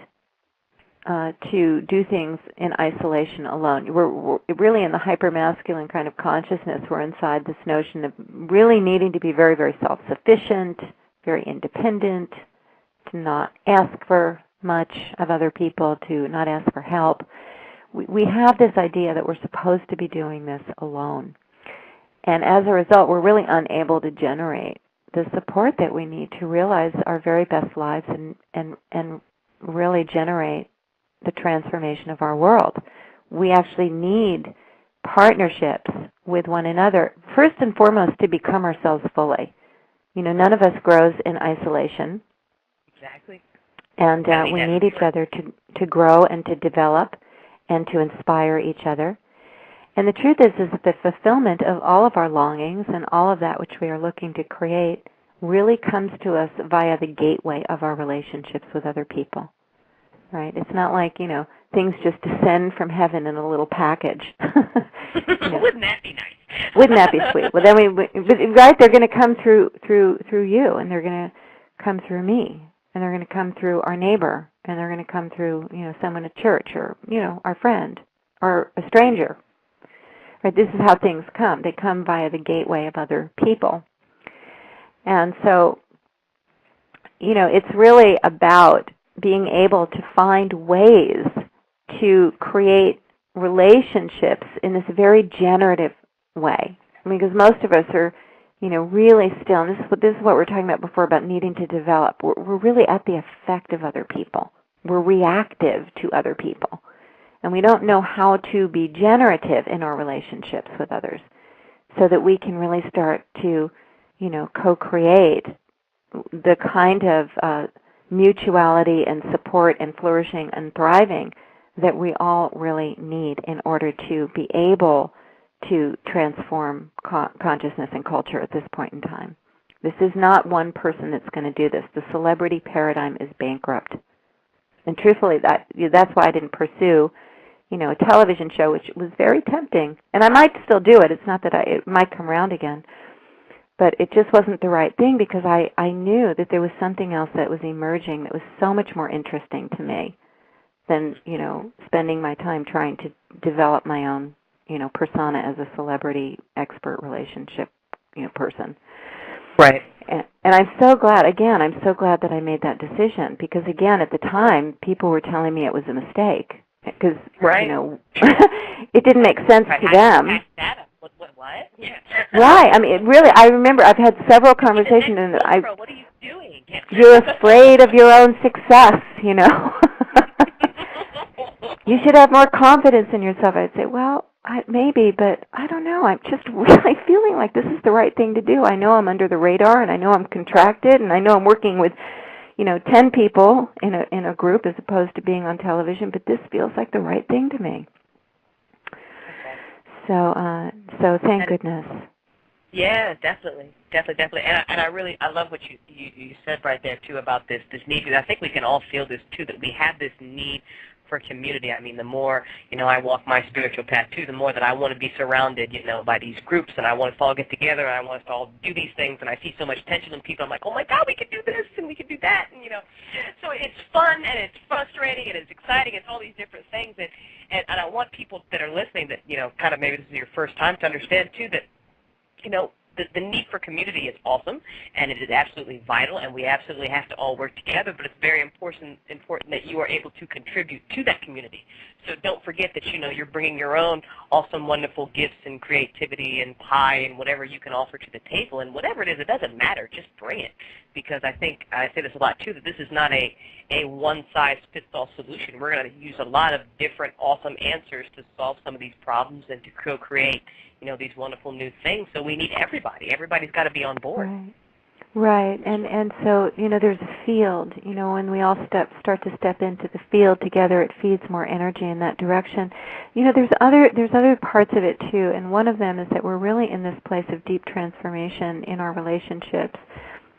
to do things in isolation alone. We're really in the hyper-masculine kind of consciousness. We're inside this notion of really needing to be very, very self-sufficient, very independent, to not ask for much of other people, to not ask for help. We have this idea that we're supposed to be doing this alone. And as a result, we're really unable to generate the support that we need to realize our very best lives and really generate the transformation of our world. We actually need partnerships with one another, first and foremost, to become ourselves fully. None of us grows in isolation. Exactly. And we need each other to grow and to develop and to inspire each other. And the truth is that the fulfillment of all of our longings and all of that which we are looking to create really comes to us via the gateway of our relationships with other people. Right? It's not like, things just descend from heaven in a little package. Wouldn't that be nice? Wouldn't that be sweet? Well, then right, they're going to come through you, and they're going to come through me, and they're going to come through our neighbor, and they're going to come through, someone at church, or, our friend, or a stranger. Right? This is how things come. They come via the gateway of other people. And so, it's really about being able to find ways to create relationships in this very generative way. Because most of us are, really still, and this is what we were talking about before about needing to develop. We're really at the effect of other people. We're reactive to other people. And we don't know how to be generative in our relationships with others so that we can really start to, co-create the kind of mutuality and support and flourishing and thriving that we all really need in order to be able to transform consciousness and culture at this point in time. This is not one person that's going to do this. The celebrity paradigm is bankrupt. And truthfully, that's why I didn't pursue, a television show, which was very tempting. And I might still do it. It's not that it might come around again. But it just wasn't the right thing because I knew that there was something else that was emerging that was so much more interesting to me than, spending my time trying to develop my own, persona as a celebrity expert relationship, person. Right. And I'm so glad that I made that decision because, again, at the time, people were telling me it was a mistake because, right. It didn't make sense to them. What? Yeah. Right. I mean, I remember I've had several conversations, and what are you doing? You're afraid of your own success, You should have more confidence in yourself. I'd say, well, maybe, but I don't know. I'm just really feeling like this is the right thing to do. I know I'm under the radar, and I know I'm contracted, and I know I'm working with, 10 people in a group as opposed to being on television, but this feels like the right thing to me. So thank goodness. Yeah, definitely. And I love what you said right there too about this need. I think we can all feel this too, that we have this need for community. I mean, the more, I walk my spiritual path too, the more that I want to be surrounded, by these groups, and I want us to all get together, and I want us to all do these things, and I see so much tension in people. I'm like, oh my God, we can do this, and we can do that, and, so it's fun, and it's frustrating, and it's exciting, it's all these different things, and I want people that are listening that, kind of maybe this is your first time to understand too that, the need for community is awesome, and it is absolutely vital, and we absolutely have to all work together, but it's very important that you are able to contribute to that community. So don't forget that, you're bringing your own awesome, wonderful gifts and creativity and pie and whatever you can offer to the table, and whatever it is, it doesn't matter. Just bring it, because I think I say this a lot, too, that this is not a one-size-fits-all solution. We're going to use a lot of different awesome answers to solve some of these problems and to co-create these wonderful new things. So we need everybody. Everybody's got to be on board. Right. And so, there's a field. When we all start to step into the field together, it feeds more energy in that direction. There's other parts of it too, and one of them is that we're really in this place of deep transformation in our relationships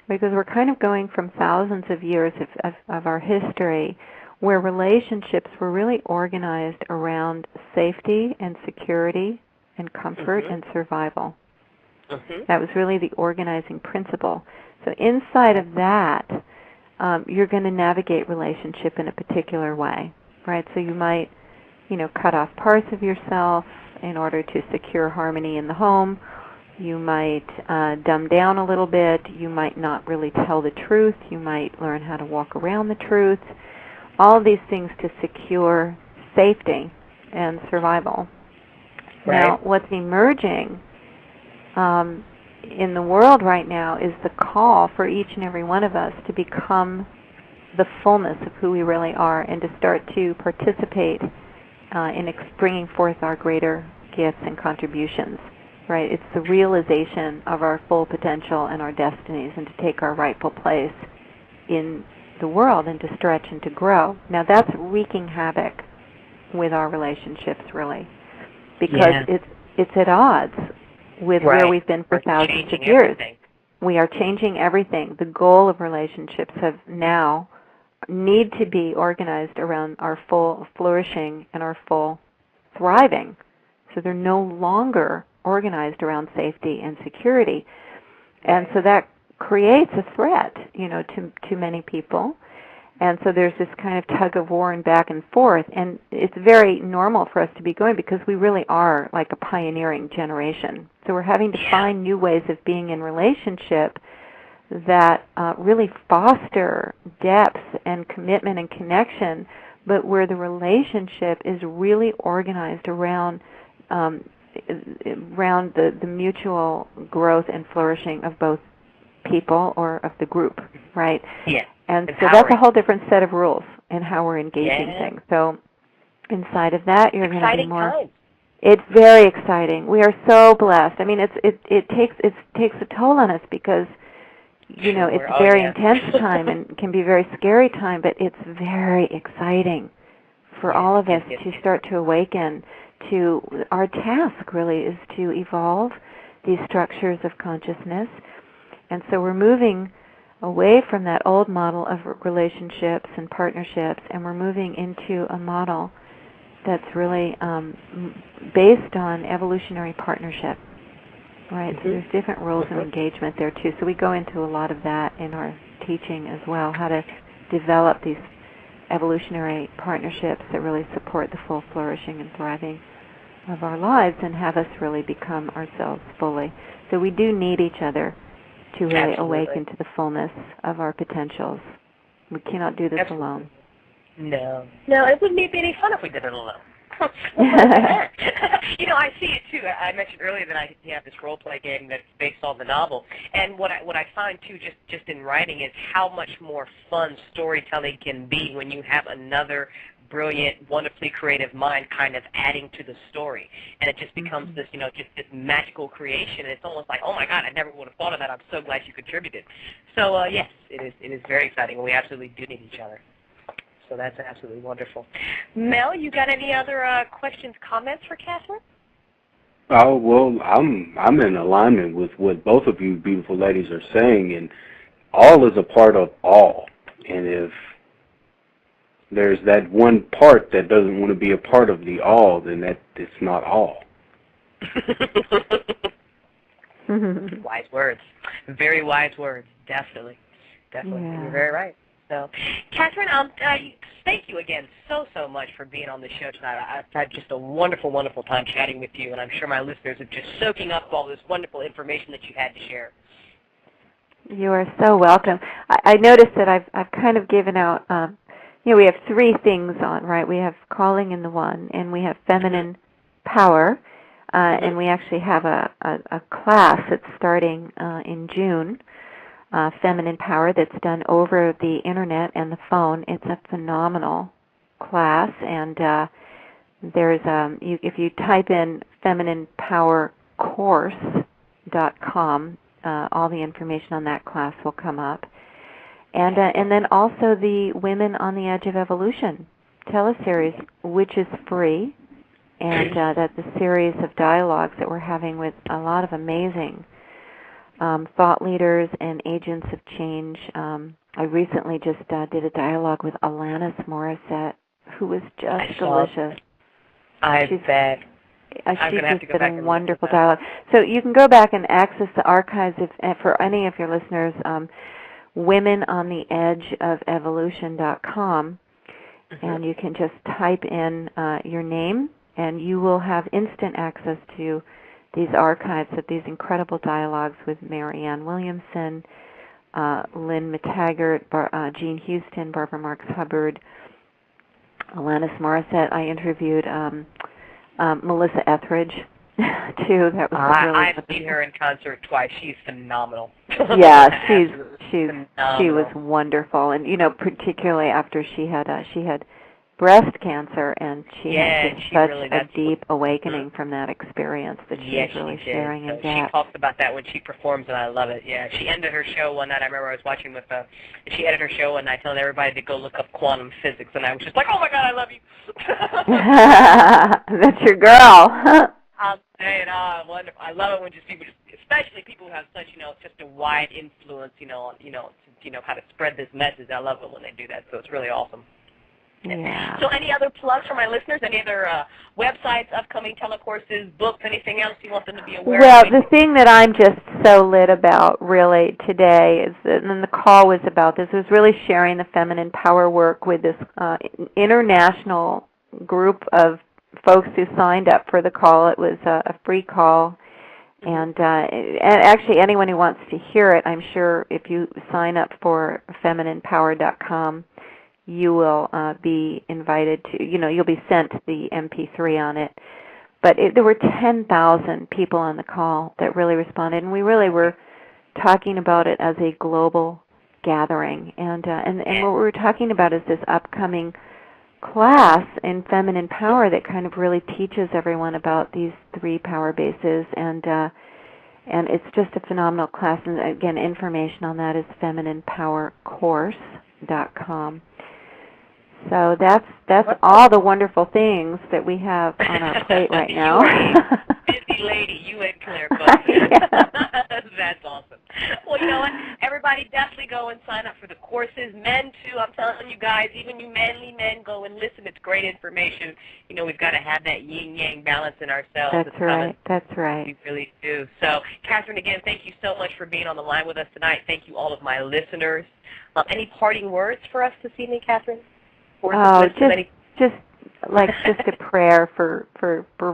because we're kind of going from thousands of years of our history where relationships were really organized around safety and security and comfort and survival. That was really the organizing principle. So inside of that, you're going to navigate relationship in a particular way, right? So you might, cut off parts of yourself in order to secure harmony in the home. You might dumb down a little bit. You might not really tell the truth. You might learn how to walk around the truth. All of these things to secure safety and survival. Right. Now, what's emerging in the world right now is the call for each and every one of us to become the fullness of who we really are and to start to participate in bringing forth our greater gifts and contributions. Right? It's the realization of our full potential and our destinies and to take our rightful place in the world and to stretch and to grow. Now, that's wreaking havoc with our relationships, really. Because it's at odds with where we've been for thousands of years. We are changing everything. The goal of relationships have now need to be organized around our full flourishing and our full thriving. So they're no longer organized around safety and security. And so that creates a threat, to many people. And so there's this kind of tug of war and back and forth. And it's very normal for us to be going because we really are like a pioneering generation. So we're having to find new ways of being in relationship that really foster depth and commitment and connection, but where the relationship is really organized around the mutual growth and flourishing of both people or of the group, right? Yeah. And so that's a whole different set of rules in how we're engaging things. So inside of that, you're going to be more. Time. It's very exciting. We are so blessed. I mean, it takes a toll on us because it's a very intense time and can be a very scary time, but it's very exciting for all of us to start to awaken to our task. Really is to evolve these structures of consciousness, and so we're moving away from that old model of relationships and partnerships, and we're moving into a model that's really based on evolutionary partnership, right? So there's different rules of engagement there too. So we go into a lot of that in our teaching as well, how to develop these evolutionary partnerships that really support the full flourishing and thriving of our lives and have us really become ourselves fully. So we do need each other to really awaken to the fullness of our potentials. We cannot do this alone. No, it wouldn't be any fun if we did it alone. I see it too. I mentioned earlier that I have this role play game that's based on the novel, and what I find too, just in writing, is how much more fun storytelling can be when you have another brilliant, wonderfully creative mind kind of adding to the story, and it just becomes this, just this magical creation. And it's almost like, oh my God, I never would have thought of that. I'm so glad you contributed. So yes, it is very exciting, and we absolutely do need each other. So that's absolutely wonderful. Mel, you got any other questions, comments for Katherine? Oh, well, I'm in alignment with what both of you beautiful ladies are saying, and all is a part of all. And if there's that one part that doesn't want to be a part of the all, then it's not all. Wise words. Very wise words. Definitely. Yeah. You're very right. So, Katherine, thank you again so much for being on the show tonight. I've had just a wonderful, wonderful time chatting with you, and I'm sure my listeners are just soaking up all this wonderful information that you had to share. You are so welcome. I noticed that I've kind of given out, we have three things on, right? We have calling in the one, and we have feminine power, and we actually have a class that's starting in June. Feminine Power, that's done over the internet and the phone. It's a phenomenal class, and there's if you type in femininepowercourse.com, all the information on that class will come up, and then also the Women on the Edge of Evolution teleseries, which is free, and that's a series of dialogues that we're having with a lot of amazing thought leaders and agents of change. I recently just did a dialogue with Alanis Morissette, who was just delicious. I bet. She just did a wonderful dialogue. So you can go back and access the archives for any of your listeners, womenontheedgeofevolution.com, and you can just type in your name, and you will have instant access to these archives of these incredible dialogues with Marianne Williamson, Lynn McTaggart, Jean Houston, Barbara Marx Hubbard, Alanis Morissette. I interviewed Melissa Etheridge, too. That was really I've seen her in concert twice. She's phenomenal. Yeah, she was wonderful, and particularly after she had breast cancer, and she had such a deep awakening from that experience that she's really sharing in depth. She talks about that when she performs, and I love it. Yeah, she ended her show one night. I remember I was watching with she ended her show one night telling everybody to go look up quantum physics, and I was just like, oh my God, I love you. That's your girl. I'm saying, wonderful. I love it when just people just especially people who have such, just a wide influence, how to spread this message. I love it when they do that. So it's really awesome. Yeah. So any other plugs for my listeners? Any other websites, upcoming telecourses, books, anything else you want them to be aware of? Well, the thing that I'm just so lit about really today is that, and the call was about this, was really sharing the feminine power work with this international group of folks who signed up for the call. It was a free call. And actually anyone who wants to hear it, I'm sure if you sign up for femininepower.com, you will be invited to, you'll be sent the MP3 on it. But there were 10,000 people on the call that really responded, and we really were talking about it as a global gathering. And what we were talking about is this upcoming class in feminine power that kind of really teaches everyone about these 3 power bases, and it's just a phenomenal class. And again, information on that is femininepowercourse.com. So that's all the wonderful things that we have on our plate right now. Busy lady, you and Claire both. That's awesome. Well, you know what? Everybody definitely go and sign up for the courses. Men, too. I'm telling you guys, even you manly men, go and listen. It's great information. We've got to have that yin-yang balance in ourselves. That's right. That's right. We really do. So, Katherine, again, thank you so much for being on the line with us tonight. Thank you, all of my listeners. Any parting words for us this evening, Katherine? Just a prayer for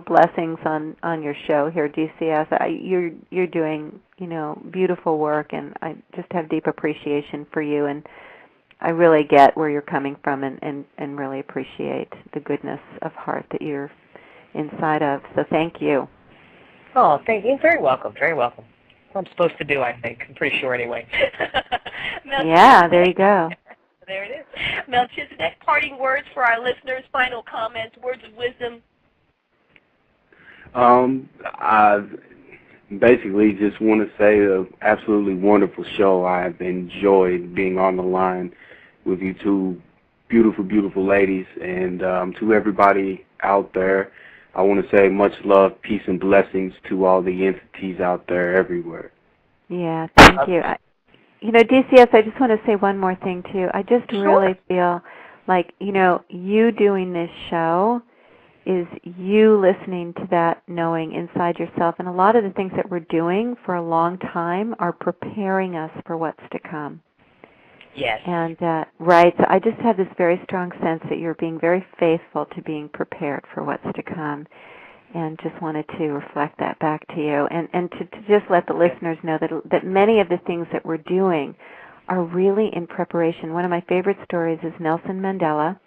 blessings on your show here, DCS. You're doing beautiful work, and I just have deep appreciation for you, and I really get where you're coming from, and really appreciate the goodness of heart that you're inside of. So thank you. Oh, thank you. Very welcome. Very welcome. What I'm supposed to do, I think. I'm pretty sure anyway. Yeah, there you go. There it is. Melchizedek, parting words for our listeners, final comments, words of wisdom. I basically just want to say an absolutely wonderful show. I've enjoyed being on the line with you two beautiful, beautiful ladies. And to everybody out there, I want to say much love, peace, and blessings to all the entities out there everywhere. Yeah, thank you. DCS, I just want to say one more thing, too. I just really feel like, you doing this show is you listening to that knowing inside yourself. And a lot of the things that we're doing for a long time are preparing us for what's to come. Yes. And, right, so I just have this very strong sense that you're being very faithful to being prepared for what's to come. And just wanted to reflect that back to you, and to just let the listeners know that many of the things that we're doing are really in preparation. One of my favorite stories is Nelson Mandela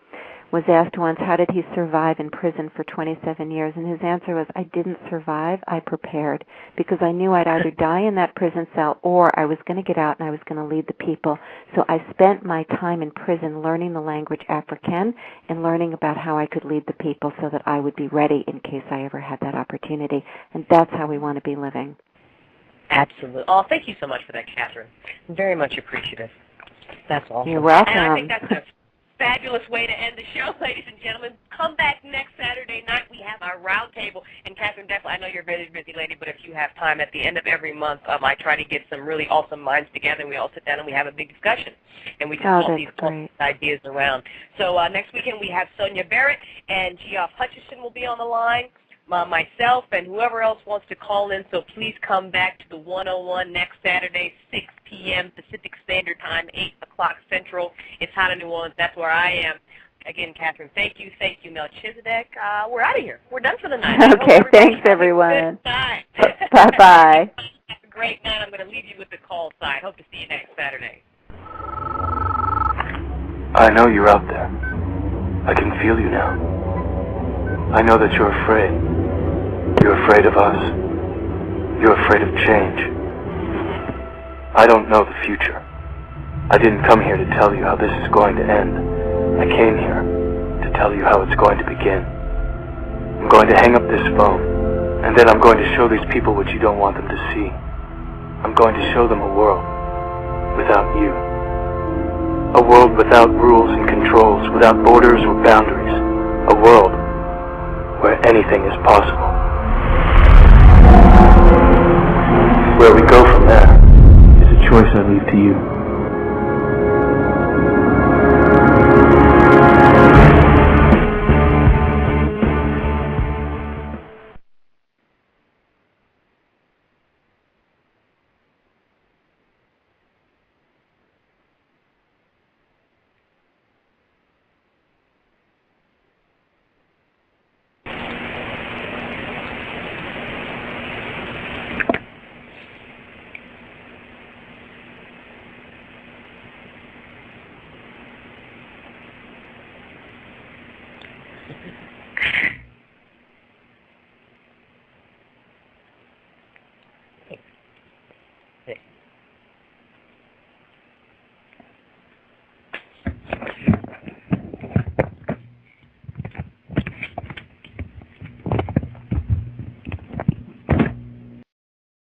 was asked once, how did he survive in prison for 27 years? And his answer was, I didn't survive, I prepared, because I knew I'd either die in that prison cell or I was going to get out and I was going to lead the people. So I spent my time in prison learning the language African and learning about how I could lead the people so that I would be ready in case I ever had that opportunity. And that's how we want to be living. Absolutely. Oh, thank you so much for that, Katherine. I'm very much appreciative. That's awesome. You're welcome. And I think that's a fabulous way to end the show, ladies and gentlemen. Come back next Saturday night. We have our round table. And Katherine, definitely, I know you're a very busy lady, but if you have time at the end of every month, I try to get some really awesome minds together, and we all sit down and we have a big discussion. And we just all these ideas around. So next weekend we have Sonia Barrett, and Geoff Hutchison will be on the line. Myself and whoever else wants to call in, so please come back to the 101 next Saturday, 6 p.m. Pacific Standard Time, 8 o'clock Central. It's hot in New Orleans. That's where I am. Again, Katherine, thank you. Thank you, Melchizedek. We're out of here. We're done for the night. Okay, thanks, everyone. Bye-bye. Have a great night. I'm going to leave you with the call side. Hope to see you next Saturday. I know you're out there. I can feel you now. I know that you're afraid. You're afraid of us. You're afraid of change. I don't know the future. I didn't come here to tell you how this is going to end. I came here to tell you how it's going to begin. I'm going to hang up this phone, and then I'm going to show these people what you don't want them to see. I'm going to show them a world without you. A world without rules and controls, without borders or boundaries. A world where anything is possible. Where we go from there is a choice I leave to you.